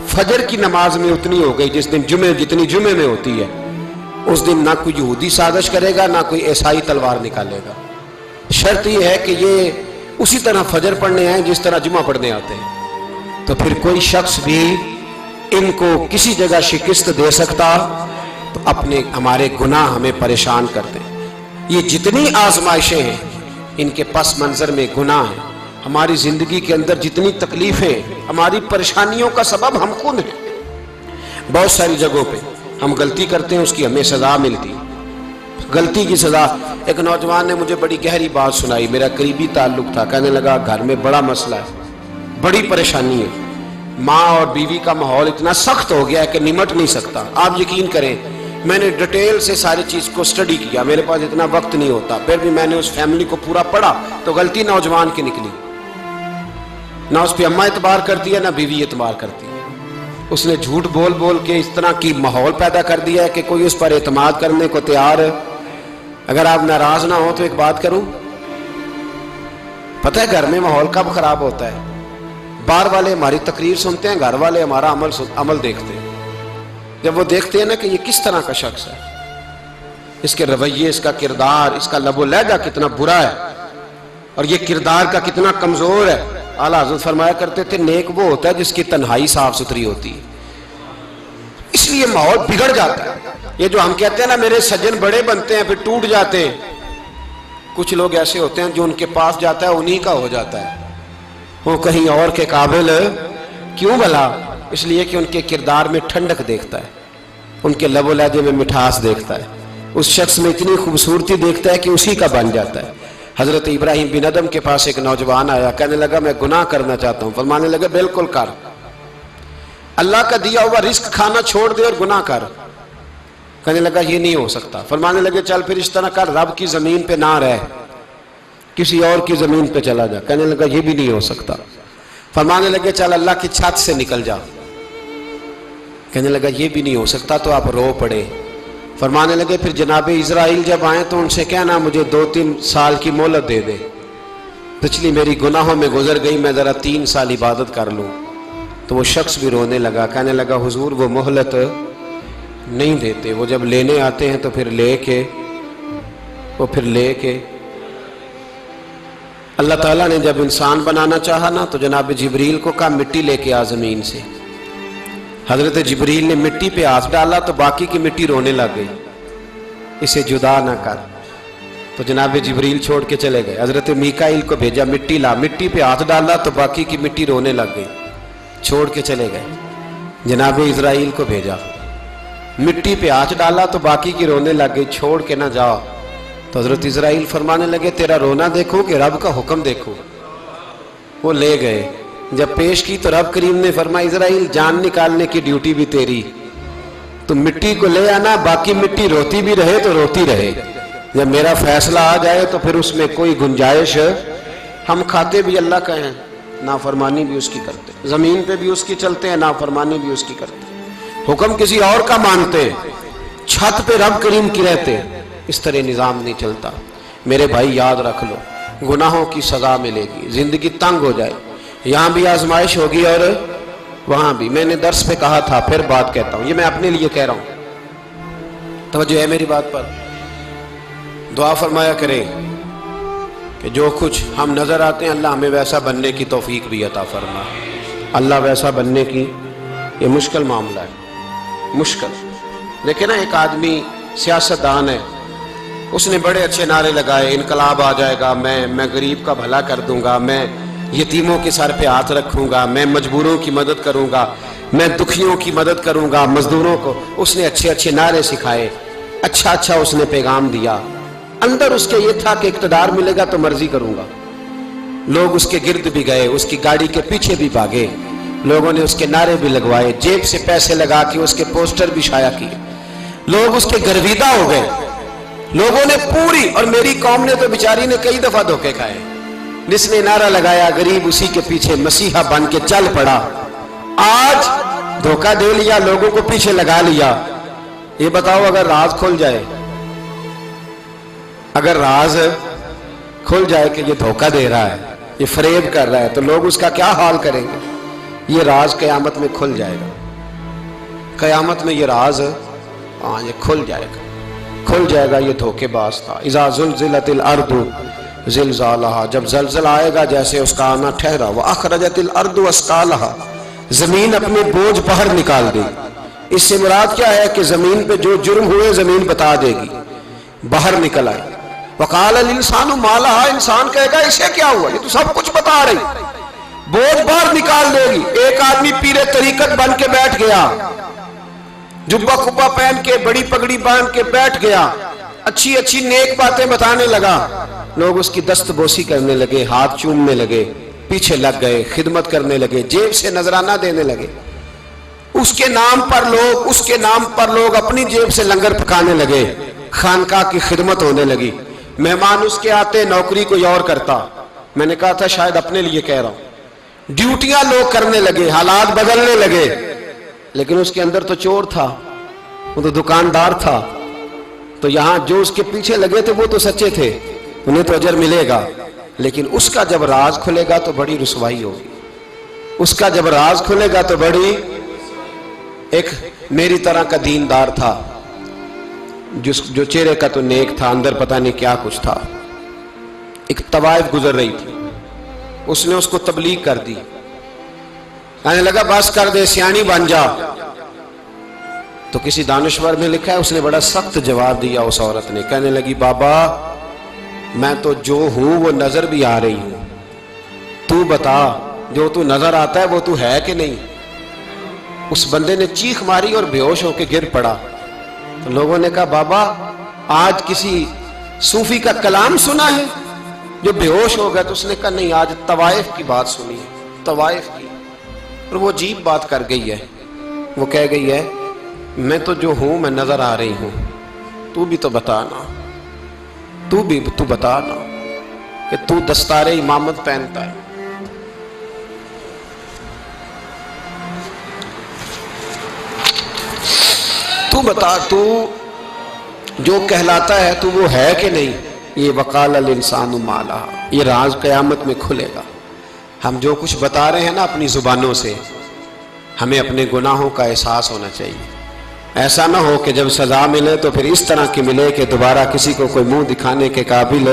S1: فجر کی نماز میں اتنی ہو گئی جس دن جتنی جمعے میں ہوتی ہے، اس دن نہ کوئی یہودی سازش کرے گا نہ کوئی عیسائی تلوار نکالے گا۔ شرط یہ ہے کہ یہ اسی طرح فجر پڑھنے آئیں جس طرح جمعہ پڑھنے آتے ہیں، تو پھر کوئی شخص بھی ان کو کسی جگہ شکست دے سکتا تو ہمارے گناہ ہمیں پریشان کرتے ہیں۔ یہ جتنی آزمائشیں ہیں ان کے پس منظر میں گناہ ہیں۔ ہماری زندگی کے اندر جتنی تکلیفیں، ہماری پریشانیوں کا سبب ہم خود ہیں۔ بہت ساری جگہوں پہ ہم غلطی کرتے ہیں، اس کی ہمیں سزا ملتی، غلطی کی سزا۔ ایک نوجوان نے مجھے بڑی گہری بات سنائی، میرا قریبی تعلق تھا، کہنے لگا گھر میں بڑا مسئلہ ہے، بڑی پریشانی ہے، ماں اور بیوی کا ماحول اتنا سخت ہو گیا ہے کہ نمٹ نہیں سکتا۔ آپ یقین کریں میں نے ڈیٹیل سے ساری چیز کو سٹڈی کیا، میرے پاس اتنا وقت نہیں ہوتا، پھر بھی میں نے اس فیملی کو پورا پڑھا تو غلطی نوجوان کی نکلی۔ نہ اس پہ اماں اعتبار کرتی ہے نہ بیوی اعتبار کرتی ہے۔ اس نے جھوٹ بول بول کے اس طرح کی ماحول پیدا کر دیا ہے کہ کوئی اس پر اعتماد کرنے کو تیار ہے۔ اگر آپ ناراض نہ ہو تو ایک بات کروں، پتہ ہے گھر میں ماحول کب خراب ہوتا ہے؟ باہر والے ہماری تقریر سنتے ہیں، گھر والے ہمارا عمل دیکھتے ہیں۔ جب وہ دیکھتے ہیں نا کہ یہ کس طرح کا شخص ہے، اس کے رویے، اس کا کردار، اس کا لب و لہجہ کتنا برا ہے اور یہ کردار کا کتنا کمزور ہے۔ اعلیٰ حضرت فرمایا کرتے تھے نیک وہ ہوتا ہے جس کی تنہائی صاف ستھری ہوتی ہے، اس لیے ماحول بگڑ جاتا ہے۔ یہ جو ہم کہتے ہیں نا میرے سجن بڑے بنتے ہیں پھر ٹوٹ جاتے ہیں، کچھ لوگ ایسے ہوتے ہیں جو ان کے پاس جاتا ہے انہی کا ہو جاتا ہے، وہ کہیں اور کے قابل کیوں بھلا؟ اس لیے کہ ان کے کردار میں ٹھنڈک دیکھتا ہے، ان کے لب و لہجے میں مٹھاس دیکھتا ہے، اس شخص میں اتنی خوبصورتی دیکھتا ہے کہ اسی کا بن جاتا ہے۔ حضرت ابراہیم بن ادم کے پاس ایک نوجوان آیا، کہنے لگا میں گناہ کرنا چاہتا ہوں۔ فرمانے لگے بالکل کر، اللہ کا دیا ہوا رزق کھانا چھوڑ دے اور گناہ کر۔ کہنے لگا یہ نہیں ہو سکتا۔ فرمانے لگے چل پھر اس طرح کر، رب کی زمین پہ نہ رہ، کسی اور کی زمین پہ چلا جا۔ کہنے لگا یہ بھی نہیں ہو سکتا۔ فرمانے لگے چل اللہ کی چھت سے نکل جا۔ کہنے لگا یہ بھی نہیں ہو سکتا، تو آپ رو پڑے۔ فرمانے لگے پھر جناب اسرائیل جب آئیں تو ان سے کہنا مجھے 2-3 سال کی مہلت دے دے، پچھلی میری گناہوں میں گزر گئی، میں ذرا 3 سال عبادت کر لوں۔ تو وہ شخص بھی رونے لگا، کہنے لگا حضور وہ مہلت نہیں دیتے، وہ جب لینے آتے ہیں تو پھر لے کے اللہ تعالیٰ نے جب انسان بنانا چاہا نا تو جناب جبریل کو کہا مٹی لے کے آ زمین سے۔ حضرت جبریل نے مٹی پہ ہاتھ ڈالا تو باقی کی مٹی رونے لگ گئی، اسے جدا نہ کر۔ تو جناب جبریل چھوڑ کے چلے گئے۔ حضرت میکائیل کو بھیجا مٹی لا، مٹی پہ ہاتھ ڈالا تو باقی کی مٹی رونے لگ گئی، چھوڑ کے چلے گئے۔ جناب اسرائیل کو بھیجا، مٹی پہ ہاتھ ڈالا تو باقی کی رونے لگ گئی، چھوڑ کے نہ جاؤ۔ تو حضرت اسرائیل فرمانے لگے تیرا رونا دیکھو کہ رب کا حکم دیکھو۔ وہ لے گئے، جب پیش کی تو رب کریم نے فرمایا اسرائیل جان نکالنے کی ڈیوٹی بھی تیری، تو مٹی کو لے آنا، باقی مٹی روتی بھی رہے تو روتی رہے، جب میرا فیصلہ آ جائے تو پھر اس میں کوئی گنجائش، ہم کھاتے بھی اللہ کا ہیں، نافرمانی بھی اس کی کرتے، زمین پہ بھی اس کی چلتے ہیں، نافرمانی بھی اس کی کرتے، حکم کسی اور کا مانتے، چھت پہ رب کریم کی رہتے۔ اس طرح نظام نہیں چلتا۔ میرے بھائی یاد رکھ لو، گناہوں کی سزا ملے گی، زندگی تنگ ہو جائے، یہاں بھی آزمائش ہوگی اور وہاں بھی۔ میں نے درس پہ کہا تھا، پھر بات کہتا ہوں، یہ میں اپنے لیے کہہ رہا ہوں، توجہ ہے میری بات پر۔ دعا فرمایا کریں کہ جو کچھ ہم نظر آتے ہیں اللہ ہمیں ویسا بننے کی توفیق بھی عطا فرما۔ اللہ ویسا بننے کی، یہ مشکل معاملہ ہے، مشکل۔ دیکھیں نا ایک آدمی سیاستدان ہے، اس نے بڑے اچھے نعرے لگائے، انقلاب آ جائے گا، میں غریب کا بھلا کر دوں گا، میں یتیموں کے سر پہ ہاتھ رکھوں گا، میں مجبوروں کی مدد کروں گا، میں دکھیوں کی مدد کروں گا، مزدوروں کو۔ اس نے اچھے اچھے نعرے سکھائے، اچھا اس نے پیغام دیا، اندر اس کے یہ تھا کہ اقتدار ملے گا تو مرضی کروں گا۔ لوگ اس کے گرد بھی گئے، اس کی گاڑی کے پیچھے بھی بھاگے، لوگوں نے اس کے نعرے بھی لگوائے، جیب سے پیسے لگا کے اس کے پوسٹر بھی شائع کیے، لوگ اس کے گرویدہ ہو گئے، لوگوں نے پوری، اور میری قوم نے تو بیچاری نے کئی دفعہ دھوکے کھائے۔ جس نے نعرہ لگایا غریب اسی کے پیچھے مسیحا بن کے چل پڑا، آج دھوکہ دے لیا، لوگوں کو پیچھے لگا لیا۔ یہ بتاؤ اگر راز کھل جائے، اگر راز کھل جائے کہ یہ دھوکہ دے رہا ہے، یہ فریب کر رہا ہے، تو لوگ اس کا کیا حال کریں گے؟ یہ راز قیامت میں کھل جائے گا، قیامت میں یہ راز یہ کھل جائے گا، یہ دھوکے باز تھا۔ اذا زلزلت الارض زلزالہا، جب زلزلہ آئے گا جیسے اس کا آنا ٹھہرا، واخرجت الارض اثقالہا، زمین اپنے بوجھ باہر نکال دے۔ اس سے مراد کیا ہے کہ زمین پہ جو جرم ہوئے زمین بتا دے گی، باہر نکل آئے۔ وقال الانسان ما لہا، انسان کہے گا اسے کیا ہوا، یہ تو سب کچھ بتا رہی، بوجھ باہر نکال دے گی۔ ایک آدمی پیر طریقت بن کے بیٹھ گیا، جبہ کبہ پہن کے، بڑی پگڑی باندھ کے بیٹھ گیا، اچھی نیک باتیں بتانے لگا، لوگ اس کی دست بوسی کرنے لگے، ہاتھ چومنے لگے، پیچھے لگ گئے، خدمت کرنے لگے، جیب سے نذرانہ دینے لگے، اس کے نام پر لوگ اپنی جیب سے لنگر پکانے لگے، خانقاہ کی خدمت ہونے لگی، مہمان اس کے آتے، نوکری کوئی اور کرتا۔ میں نے کہا تھا شاید اپنے لیے کہہ رہا ہوں، ڈیوٹیاں لوگ کرنے لگے، حالات بدلنے لگے، لیکن اس کے اندر تو چور تھا، وہ تو دکاندار تھا، تو یہاں جو اس کے پیچھے لگے تھے وہ تو سچے تھے، انہیں تو اجر ملے گا، لیکن اس کا جب راز کھلے گا تو بڑی رسوائی ہوگی، اس کا جب راز کھلے گا تو بڑی۔ ایک میری طرح کا دیندار تھا، جو چہرے کا تو نیک تھا، اندر پتہ نہیں کیا کچھ تھا۔ ایک طوائف گزر رہی تھی، اس نے اس کو تبلیغ کر دی، کہنے لگا بس کر دے، سیانی بن جا۔ تو کسی دانشور میں لکھا ہے اس نے بڑا سخت جواب دیا، اس عورت نے کہنے لگی بابا میں تو جو ہوں وہ نظر بھی آ رہی ہوں، تو بتا جو تو نظر آتا ہے وہ تو ہے کہ نہیں؟ اس بندے نے چیخ ماری اور بے ہوش ہو کے گر پڑا۔ تو لوگوں نے کہا بابا آج کسی صوفی کا کلام سنا ہے جو بے ہوش ہو گیا؟ تو اس نے کہا نہیں، آج طوائف کی بات سنی ہے، طوائف کی۔ اور وہ عجیب بات کر گئی ہے، وہ کہہ گئی ہے میں تو جو ہوں میں نظر آ رہی ہوں، تو بھی تو بتانا، تو بتانا کہ تو دستار امامت پہنتا ہے۔ تو بتا، تو جو کہلاتا ہے تو وہ ہے کہ نہیں؟ یہ وقال الانسان ما لہا، یہ راز قیامت میں کھلے گا۔ ہم جو کچھ بتا رہے ہیں نا اپنی زبانوں سے، ہمیں اپنے گناہوں کا احساس ہونا چاہیے۔ ایسا نہ ہو کہ جب سزا ملے تو پھر اس طرح کی ملے کہ دوبارہ کسی کو کوئی منہ دکھانے کے قابل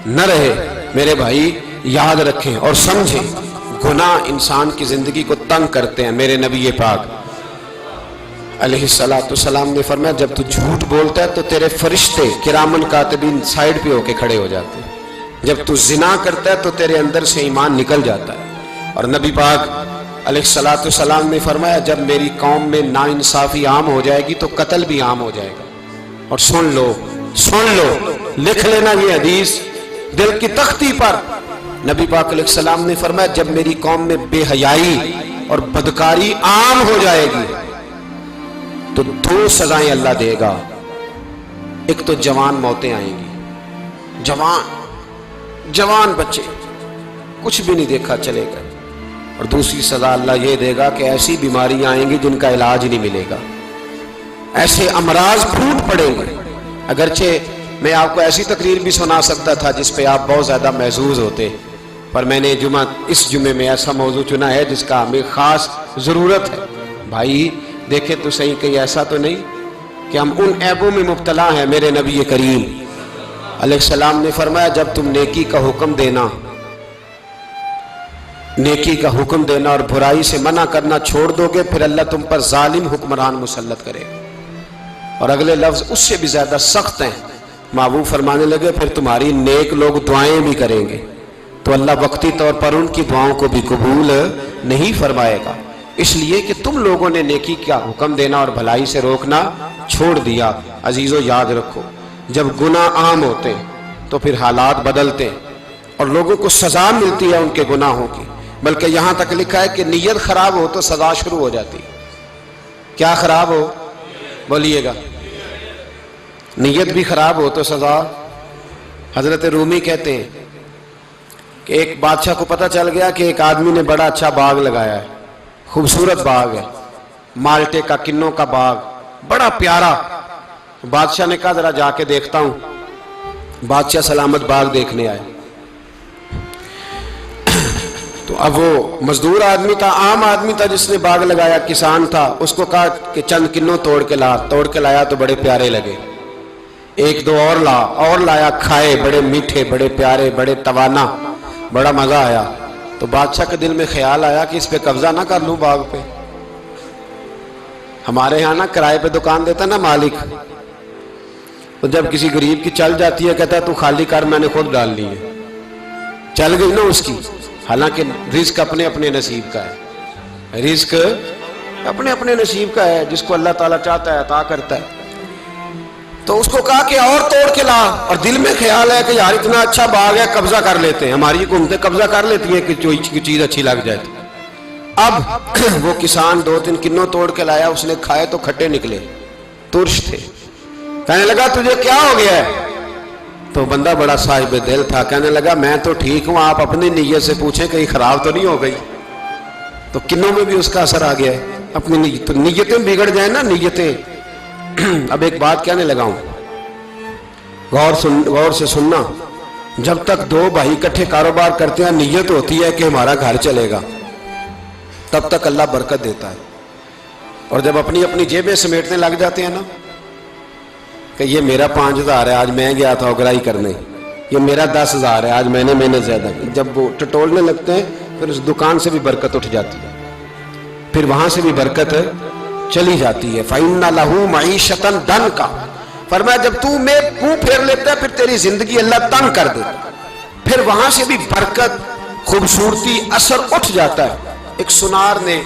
S1: نہ رہے۔ میرے بھائی یاد رکھیں اور سمجھیں، گناہ انسان کی زندگی کو تنگ کرتے ہیں۔ میرے نبی پاک علیہ السلام نے فرمایا جب تو جھوٹ بولتا ہے تو تیرے فرشتے کرامن کاتبین سائیڈ پہ ہو کے کھڑے ہو جاتے ہیں، جب تو زنا کرتا ہے تو تیرے اندر سے ایمان نکل جاتا ہے۔ اور نبی پاک علیہ السلام نے فرمایا جب میری قوم میں ناانصافی عام ہو جائے گی تو قتل بھی عام ہو جائے گا۔ اور سن لو، لکھ لینا یہ حدیث دل کی تختی پر۔ نبی پاک علیہ السلام نے فرمایا جب میری قوم میں بے حیائی اور بدکاری عام ہو جائے گی تو دو سزائیں اللہ دے گا۔ ایک تو جوان موتیں آئیں گی، جوان بچے کچھ بھی نہیں دیکھا چلے گا، اور دوسری سزا اللہ یہ دے گا کہ ایسی بیماریاں آئیں گی جن کا علاج نہیں ملے گا، ایسے امراض پھوٹ پڑیں گے۔ اگرچہ میں آپ کو ایسی تقریر بھی سنا سکتا تھا جس پہ آپ بہت زیادہ محظوظ ہوتے، پر میں نے اس جمعے میں ایسا موضوع چنا ہے جس کا ہمیں خاص ضرورت ہے۔ بھائی دیکھیں تو صحیح کہ ایسا تو نہیں کہ ہم ان عیبوں میں مبتلا ہیں۔ میرے نبی کریم علیہ السلام نے فرمایا جب تم نیکی کا حکم دینا اور برائی سے منع کرنا چھوڑ دو گے پھر اللہ تم پر ظالم حکمران مسلط کرے گا۔ اور اگلے لفظ اس سے بھی زیادہ سخت ہیں، محبوب فرمانے لگے پھر تمہاری نیک لوگ دعائیں بھی کریں گے تو اللہ وقتی طور پر ان کی دعاؤں کو بھی قبول نہیں فرمائے گا، اس لیے کہ تم لوگوں نے نیکی کا حکم دینا اور بھلائی سے روکنا چھوڑ دیا۔ عزیزو یاد رکھو جب گناہ عام ہوتے تو پھر حالات بدلتے اور لوگوں کو سزا ملتی ہے ان کے گناہوں کی، بلکہ یہاں تک لکھا ہے کہ نیت خراب ہو تو سزا شروع ہو جاتی۔ کیا خراب ہو؟ بولیے گا۔ نیت بھی خراب ہو تو سزا۔ حضرت رومی کہتے ہیں کہ ایک بادشاہ کو پتہ چل گیا کہ ایک آدمی نے بڑا اچھا باغ لگایا ہے، خوبصورت باغ ہے، مالٹے کا کنوں کا باغ، بڑا پیارا۔ بادشاہ نے کہا ذرا جا کے دیکھتا ہوں۔ بادشاہ سلامت باغ دیکھنے آئے تو اب وہ مزدور آدمی تھا، عام آدمی تھا جس نے باغ لگایا، کسان تھا، اس کو کہا کہ چند کنوں توڑ کے لایا تو بڑے پیارے لگے۔ ایک دو اور لایا، کھائے، بڑے میٹھے، بڑے پیارے، بڑے توانا، بڑا مزہ آیا۔ تو بادشاہ کے دل میں خیال آیا کہ اس پہ قبضہ نہ کر لوں باغ پہ۔ ہمارے یہاں نا کرائے پہ دکان دیتا نا مالک، تو جب کسی غریب کی چل جاتی ہے کہتا ہے تو خالی کر، میں نے خود ڈال لی ہے، چل گئی نا اس کی۔ حالانکہ رزق اپنے اپنے نصیب کا ہے، رزق اپنے اپنے نصیب کا ہے، جس کو اللہ تعالیٰ چاہتا ہے عطا کرتا ہے۔ تو اس کو کہا کہ اور توڑ کے لا، اور دل میں خیال ہے کہ یار اتنا اچھا باغ ہے قبضہ کر لیتے ہیں، ہماری حکومتیں قبضہ کر لیتی ہیں کہ جو چیز اچھی لگ جائے تو۔ اب وہ کسان دو تین کنوں توڑ کے لایا، اس نے کھائے تو کھٹے نکلے، ترش تھے۔ کہنے لگا تجھے کیا ہو گیا ہے؟ تو بندہ بڑا صاحب دل تھا، کہنے لگا میں تو ٹھیک ہوں، آپ اپنی نیت سے پوچھیں کہیں خراب تو نہیں ہو گئی۔ تو کنوں میں بھی اس کا اثر آ گیا ہے، اپنی نیتیں بگڑ جائیں نا، نیتیں۔ اب ایک بات کہنے لگا ہوں، غور سے سننا، جب تک دو بھائی اکٹھے کاروبار کرتے ہیں نیت ہوتی ہے کہ ہمارا گھر چلے گا، تب تک اللہ برکت دیتا ہے۔ اور جب اپنی اپنی جیبیں سمیٹنے لگ جاتے ہیں نا کہ یہ میرا 5000 ہے آج میں گیا تھا اگرائی کرنے، یہ میرا 10,000 ہے آج میں نے محنت زیادہ کی، جب وہ ٹٹولنے لگتے ہیں پھر اس دکان سے بھی برکت اٹھ جاتی ہے، پھر وہاں سے بھی برکت چلی جاتی ہے۔ فَإِنَّ لَهُ مَعِيشَةً ضَنْكَ، فرمایا جب تو میں منہ پھیر لیتا ہے پھر تیری زندگی اللہ تنگ کر دیتا، پھر وہاں سے بھی برکت، خوبصورتی، اثر اٹھ جاتا ہے۔ ایک سنار نے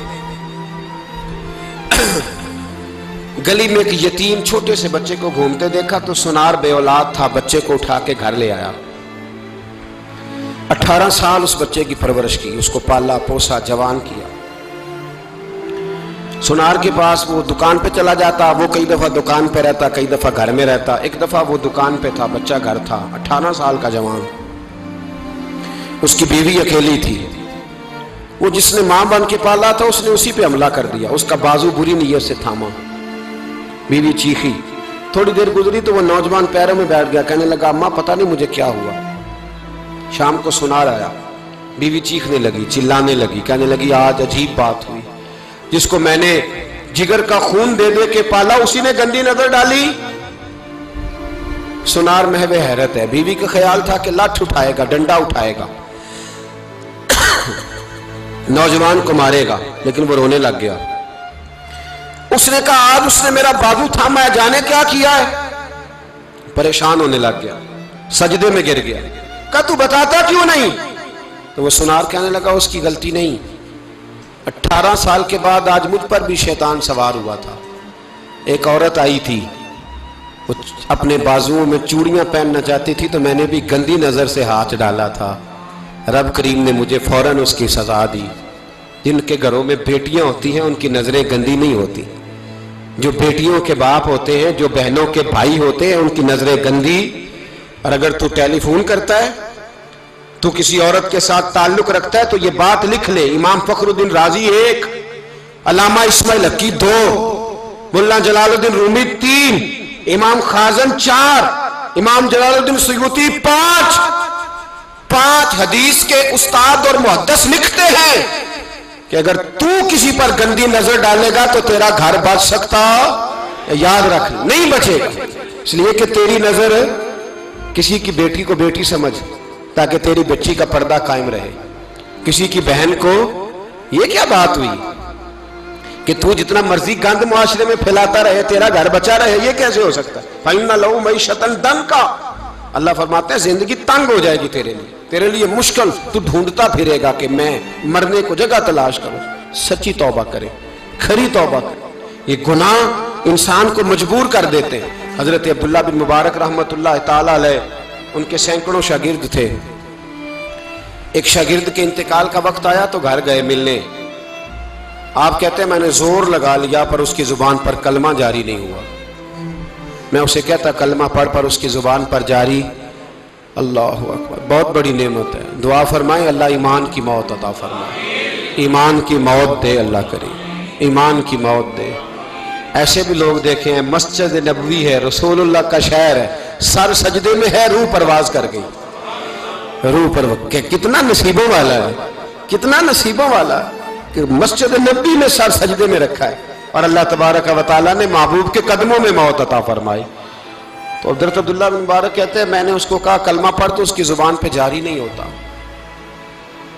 S1: گلی میں ایک یتیم چھوٹے سے بچے کو گھومتے دیکھا تو سنار بے اولاد تھا، بچے کو اٹھا کے گھر لے آیا، 18 سال اس بچے کی پرورش کی، اس کو پالا پوسا، جوان کیا۔ سنار کے پاس وہ دکان پہ چلا جاتا، وہ کئی دفعہ دکان پہ رہتا، کئی دفعہ گھر میں رہتا۔ ایک دفعہ وہ دکان پہ تھا، بچہ گھر تھا، 18 سال کا جوان، اس کی بیوی اکیلی تھی۔ وہ جس نے ماں بن کے پالا تھا اس نے اسی پہ حملہ کر دیا، اس کا بازو بری نیت سے تھاما، بیوی چیخی۔ تھوڑی دیر گزری تو وہ نوجوان پیروں میں بیٹھ گیا، کہنے لگا اماں پتہ نہیں مجھے کیا ہوا۔ شام کو سنار آیا، بیوی چیخنے لگی، چلانے لگی، کہنے لگی آج عجیب بات ہوئی، جس کو میں نے جگر کا خون دے دے کے پالا اسی نے گندی نظر ڈالی۔ سنار محو حیرت ہے، بیوی کا خیال تھا کہ لاٹھ اٹھائے گا، ڈنڈا اٹھائے گا، نوجوان کو مارے گا، لیکن وہ رونے لگ گیا۔ اس نے کہا آج اس نے میرا بازو تھاما ہے، جانے کیا کیا ہے، پریشان ہونے لگ گیا، سجدے میں گر گیا۔ کہا تو بتاتا کیوں نہیں؟ تو وہ سنار کہنے لگا اس کی غلطی نہیں، 18 سال کے بعد آج مجھ پر بھی شیطان سوار ہوا تھا۔ ایک عورت آئی تھی، وہ اپنے بازوؤں میں چوڑیاں پہننا چاہتی تھی تو میں نے بھی گندی نظر سے ہاتھ ڈالا تھا، رب کریم نے مجھے فوراً اس کی سزا دی۔ جن کے گھروں میں بیٹیاں ہوتی ہیں ان کی نظریں گندی نہیں ہوتی، جو بیٹیوں کے باپ ہوتے ہیں، جو بہنوں کے بھائی ہوتے ہیں، ان کی نظریں گندی۔ اور اگر تو ٹیلی فون کرتا ہے، تو کسی عورت کے ساتھ تعلق رکھتا ہے تو یہ بات لکھ لے، امام فخر الدین رازی 1، علامہ اسماعیل حقی 2، ملا جلال الدین رومی 3، امام خازن 4، امام جلال الدین سیوطی 5 حدیث کے استاد اور محدث لکھتے ہیں کہ اگر تو کسی پر گندی نظر ڈالے گا تو تیرا گھر بچ سکتا، یاد رکھ نہیں بچے گا، اس لیے کہ تیری نظر کسی کی بیٹی کو بیٹی سمجھ تاکہ تیری بچی کا پردہ قائم رہے، کسی کی بہن کو یہ کیا بات ہوئی کہ تو جتنا مرضی گند معاشرے میں پھیلاتا رہے تیرا گھر بچا رہے، یہ کیسے ہو سکتا ہے؟ فَإِنَّ لَهُ مَعِيشَةً ضَنْكَ، اللہ فرماتے ہیں زندگی تنگ ہو جائے گی تیرے لیے مشکل، تو ڈھونڈتا پھرے گا کہ میں مرنے کو جگہ تلاش کروں۔ سچی توبہ کرے، کھری توبہ کرے، یہ گناہ انسان کو مجبور کر دیتے ہیں۔ حضرت عبداللہ بن مبارک رحمت اللہ تعالیٰ علیہ، ان کے سینکڑوں شاگرد تھے، ایک شاگرد کے انتقال کا وقت آیا تو گھر گئے ملنے۔ آپ کہتے ہیں میں نے زور لگا لیا پر اس کی زبان پر کلمہ جاری نہیں ہوا، میں اسے کہتا کلمہ پڑھ پر اس کی زبان پر جاری، اللہ اکبر، بہت بڑی نعمت ہے، دعا فرمائیں اللہ ایمان کی موت عطا فرمائے، ایمان کی موت دے اللہ کریم، ایمان کی موت دے۔ ایسے بھی لوگ دیکھے ہیں، مسجد نبوی ہے، رسول اللہ کا شہر ہے، سر سجدے میں ہے، روح پرواز کر گئی، روح پرواز، کتنا نصیبوں والا ہے، کتنا نصیبوں والا ہے کہ مسجد نبوی میں سر سجدے میں رکھا ہے اور اللہ تبارک و تعالیٰ نے محبوب کے قدموں میں موت عطا فرمائی۔ تو حضرت عبداللہ بن مبارک کہتے ہیں میں نے اس کو کہا کلمہ پڑھ تو اس کی زبان پہ جاری نہیں ہوتا،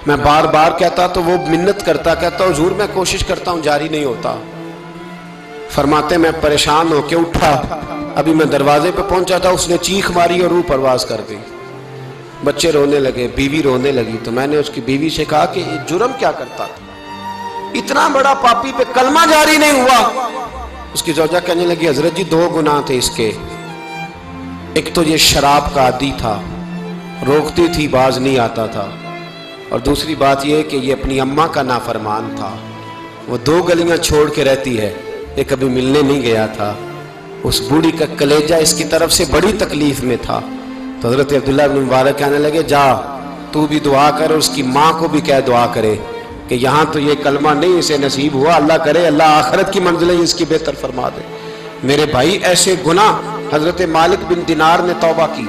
S1: میں بار بار کہتا تو وہ منت کرتا، کہتا حضور میں کوشش کرتا ہوں جاری نہیں ہوتا۔ فرماتے میں پریشان ہو کے اٹھا، ابھی میں دروازے پہ پہنچا تھا اس نے چیخ ماری اور روح پرواز کر گئی، بچے رونے لگے، بیوی رونے لگی، تو میں نے اس کی بیوی سے کہا کہ یہ جرم کیا کرتا تھا، اتنا بڑا پاپی پہ کلمہ جاری نہیں ہوا۔ اس کی زوجہ کہنے لگی حضرت جی 2 گناہ تھے اس کے، ایک تو یہ شراب کا عادی تھا، روکتی تھی باز نہیں آتا تھا، اور دوسری بات یہ کہ یہ اپنی اماں کا نافرمان تھا، وہ 2 گلیاں چھوڑ کے رہتی ہے، یہ کبھی ملنے نہیں گیا تھا، اس بوڑھی کا کلیجہ اس کی طرف سے بڑی تکلیف میں تھا۔ تو حضرت عبداللہ بن مبارک کہنے لگے جا تو بھی دعا کر اور اس کی ماں کو بھی کہہ دعا کرے کہ یہاں تو یہ کلمہ نہیں اسے نصیب ہوا، اللہ کرے اللہ آخرت کی منزلیں اس کی بہتر فرما دے۔ میرے بھائی ایسے گناہ، حضرت مالک بن دینار نے توبہ کی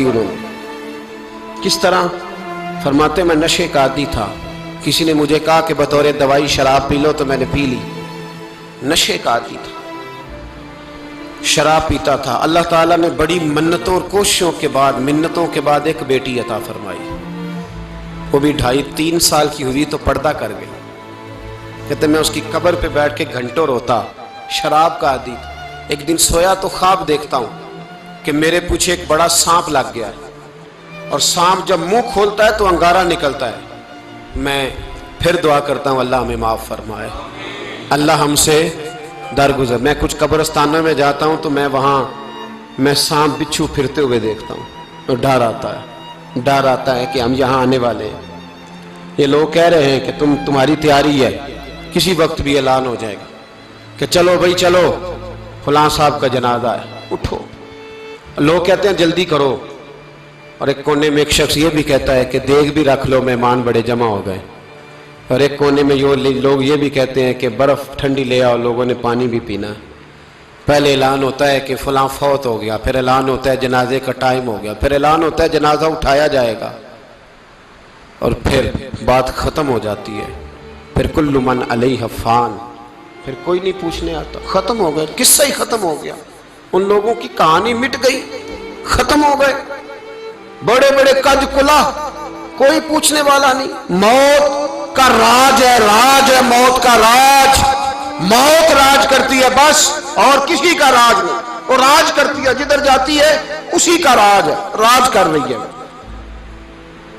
S1: انہوں نے، کس طرح؟ فرماتے میں نشے کا عادی تھا، کسی نے مجھے کہا کہ بطور دوائی شراب پی لو تو میں نے پی لی، نشے کا عادی تھا، شراب پیتا تھا۔ اللہ تعالیٰ نے بڑی منتوں اور کوششوں کے بعد، منتوں کے بعد ایک بیٹی عطا فرمائی، وہ بھی 2.5-3 سال کی ہوئی تو پردہ کر گئی۔ کہتے میں اس کی قبر پہ بیٹھ کے گھنٹوں روتا، شراب کا عادی تھا، ایک دن سویا تو خواب دیکھتا ہوں کہ میرے پیچھے ایک بڑا سانپ لگ گیا ہے، اور سانپ جب منہ کھولتا ہے تو انگارہ نکلتا ہے۔ میں پھر دعا کرتا ہوں اللہ ہمیں معاف فرمائے، اللہ ہم سے درگزر۔ میں کچھ قبرستانوں میں جاتا ہوں تو میں سانپ بچھو پھرتے ہوئے دیکھتا ہوں، اور ڈر آتا ہے کہ ہم یہاں آنے والے ہیں۔ یہ لوگ کہہ رہے ہیں کہ تمہاری تیاری ہے، کسی وقت بھی اعلان ہو جائے گا کہ چلو بھائی چلو، فلاں صاحب کا جنازہ ہے، اٹھو۔ لوگ کہتے ہیں جلدی کرو، اور ایک کونے میں ایک شخص یہ بھی کہتا ہے کہ دیگ بھی رکھ لو، مہمان بڑے جمع ہو گئے۔ اور ایک کونے میں لوگ یہ بھی کہتے ہیں کہ برف ٹھنڈی لے آؤ، لوگوں نے پانی بھی پینا۔ پہلے اعلان ہوتا ہے کہ فلاں فوت ہو گیا، پھر اعلان ہوتا ہے جنازے کا ٹائم ہو گیا، پھر اعلان ہوتا ہے جنازہ اٹھایا جائے گا، اور پھر بات ختم ہو جاتی ہے۔ پھر کل من علیہ فان، پھر کوئی نہیں پوچھنے آتا، ختم ہو گئے، قصہ ہی ختم ہو گیا۔ ان لوگوں کی کہانی مٹ گئی، ختم ہو گئے، بڑے بڑے قد کلا، کوئی پوچھنے والا نہیں۔ موت کا راج ہے، موت کا راج، موت راج کرتی ہے بس، اور کسی کا راج نہیں۔ وہ راج کرتی ہے، جدھر جاتی ہے اسی کا راج ہے، راج کر رہی ہے۔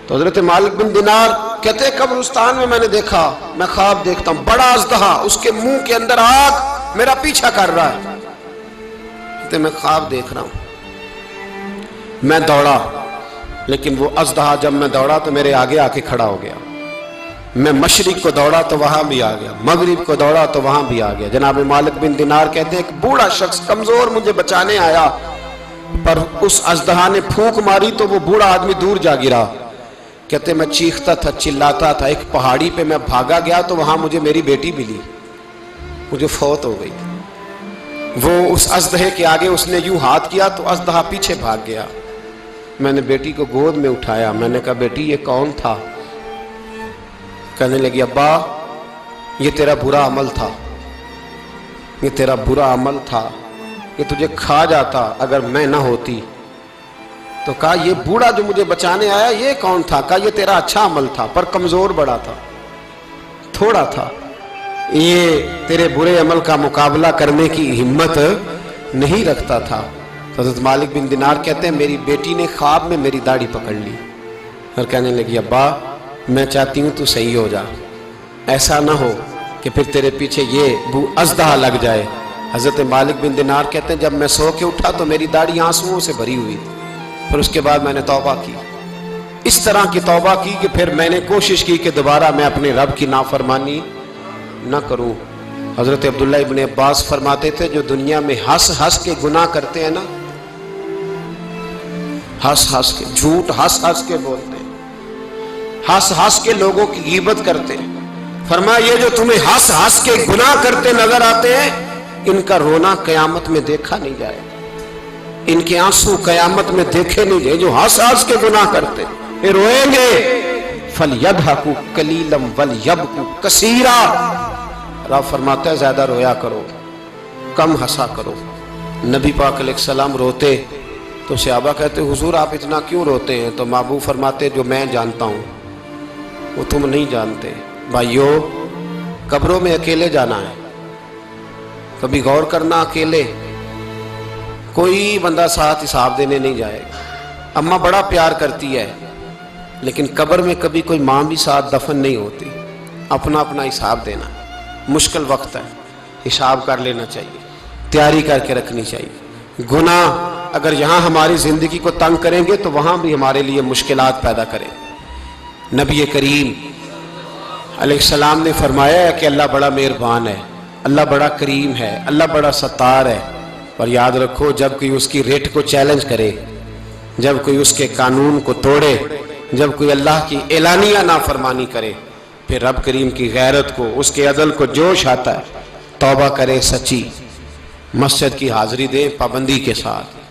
S1: تو حضرت مالک بن دینار کہتے ہیں قبرستان میں نے دیکھا، میں خواب دیکھتا ہوں بڑا اژدہا، اس کے منہ کے اندر آگ میرا پیچھا کر رہا ہے۔ کہتے میں خواب دیکھ رہا ہوں، میں دوڑا، لیکن وہ اژدہا جب میں دوڑا تو میرے آگے آ کے کھڑا ہو گیا۔ میں مشرق کو دوڑا تو وہاں بھی آ گیا، مغرب کو دوڑا تو وہاں بھی آ گیا۔ جناب مالک بن دینار کہتے ہیں ایک بوڑھا شخص کمزور مجھے بچانے آیا، پر اس اژدہا نے پھونک ماری تو وہ بوڑھا آدمی دور جا گرا۔ کہتے میں چیختا تھا، چلاتا تھا، ایک پہاڑی پہ میں بھاگا گیا تو وہاں مجھے میری بیٹی ملی، مجھے فوت ہو گئی۔ وہ اس اژدہے کے آگے اس نے یوں ہاتھ کیا تو اژدہا پیچھے بھاگ گیا۔ میں نے بیٹی کو گود میں اٹھایا، میں نے کہا بیٹی یہ کون تھا؟ کہنے لگی ابا یہ تیرا برا عمل تھا، یہ تیرا برا عمل تھا، یہ تجھے کھا جاتا اگر میں نہ ہوتی۔ تو کہا یہ بوڑھا جو مجھے بچانے آیا یہ کون تھا؟ کہا یہ تیرا اچھا عمل تھا، پر کمزور بڑا تھا، تھوڑا تھا، یہ تیرے برے عمل کا مقابلہ کرنے کی ہمت نہیں رکھتا تھا۔ حضرت مالک بن دینار کہتے ہیں میری بیٹی نے خواب میں میری داڑھی پکڑ لی اور کہنے لگی ابا میں چاہتی ہوں تو صحیح ہو جا، ایسا نہ ہو کہ پھر تیرے پیچھے یہ اژدہا لگ جائے۔ حضرت مالک بن دینار کہتے ہیں جب میں سو کے اٹھا تو میری داڑھی آنسوؤں سے بھری ہوئی تھی۔ پھر اس کے بعد میں نے توبہ کی، اس طرح کی توبہ کی کہ پھر میں نے کوشش کی کہ دوبارہ میں اپنے رب کی نافرمانی نہ کروں۔ حضرت عبداللہ ابن عباس فرماتے تھے جو دنیا میں ہنس ہنس کے گناہ کرتے ہیں نا، ہنس ہنس کے جھوٹ ہنس ہنس کے بولتے ہیں، ہنس ہنس کے لوگوں کی غیبت کرتے ہیں، فرمایا یہ جو تمہیں ہنس ہنس کے گناہ کرتے نظر آتے ہیں ان کا رونا قیامت میں دیکھا نہیں جائے، ان کے آنسو قیامت میں دیکھے نہیں جائے۔ جو ہنس ہنس کے گناہ کرتے یہ روئیں گے، فَلْيَضْحَكُوا قَلِيلًا وَلْيَبْكُوا كَثِيرًا، رب فرماتا ہے زیادہ رویا کرو کم ہنسا کرو۔ نبی پاک علیہ السلام روتے تو صحابہ کہتے حضور آپ اتنا کیوں روتے ہیں؟ تو محبوب فرماتے جو میں جانتا ہوں وہ تم نہیں جانتے۔ بھائیو قبروں میں اکیلے جانا ہے، کبھی غور کرنا، اکیلے کوئی بندہ ساتھ حساب دینے نہیں جائے گا۔ اماں بڑا پیار کرتی ہے لیکن قبر میں کبھی کوئی ماں بھی ساتھ دفن نہیں ہوتی، اپنا اپنا حساب دینا مشکل وقت ہے، حساب کر لینا چاہیے، تیاری کر کے رکھنی چاہیے۔ گناہ اگر یہاں ہماری زندگی کو تنگ کریں گے تو وہاں بھی ہمارے لیے مشکلات پیدا کریں۔ نبی کریم علیہ السلام نے فرمایا ہے کہ اللہ بڑا مہربان ہے، اللہ بڑا کریم ہے، اللہ بڑا ستار ہے، اور یاد رکھو جب کوئی اس کی ریٹ کو چیلنج کرے، جب کوئی اس کے قانون کو توڑے، جب کوئی اللہ کی اعلانیہ نافرمانی کرے، پھر رب کریم کی غیرت کو، اس کے عدل کو جوش آتا ہے، توبہ کرے سچی، مسجد کی حاضری دے پابندی کے ساتھ۔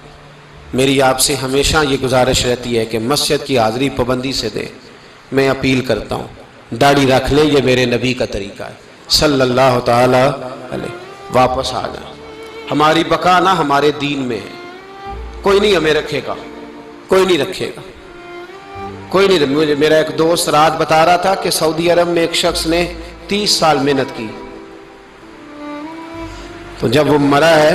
S1: میری آپ سے ہمیشہ یہ گزارش رہتی ہے کہ مسجد کی حاضری پابندی سے دے۔ میں اپیل کرتا ہوں داڑھی رکھ لے، یہ میرے نبی کا طریقہ ہے صلی اللہ تعالی علیہ۔ واپس آ جائیں، ہماری بقا نہ ہمارے دین میں ہے، کوئی نہیں ہمیں رکھے گا، کوئی نہیں رکھے گا، کوئی نہیں۔ میرا ایک دوست رات بتا رہا تھا کہ سعودی عرب میں ایک شخص نے 30 سال محنت کی، تو جب وہ مرا ہے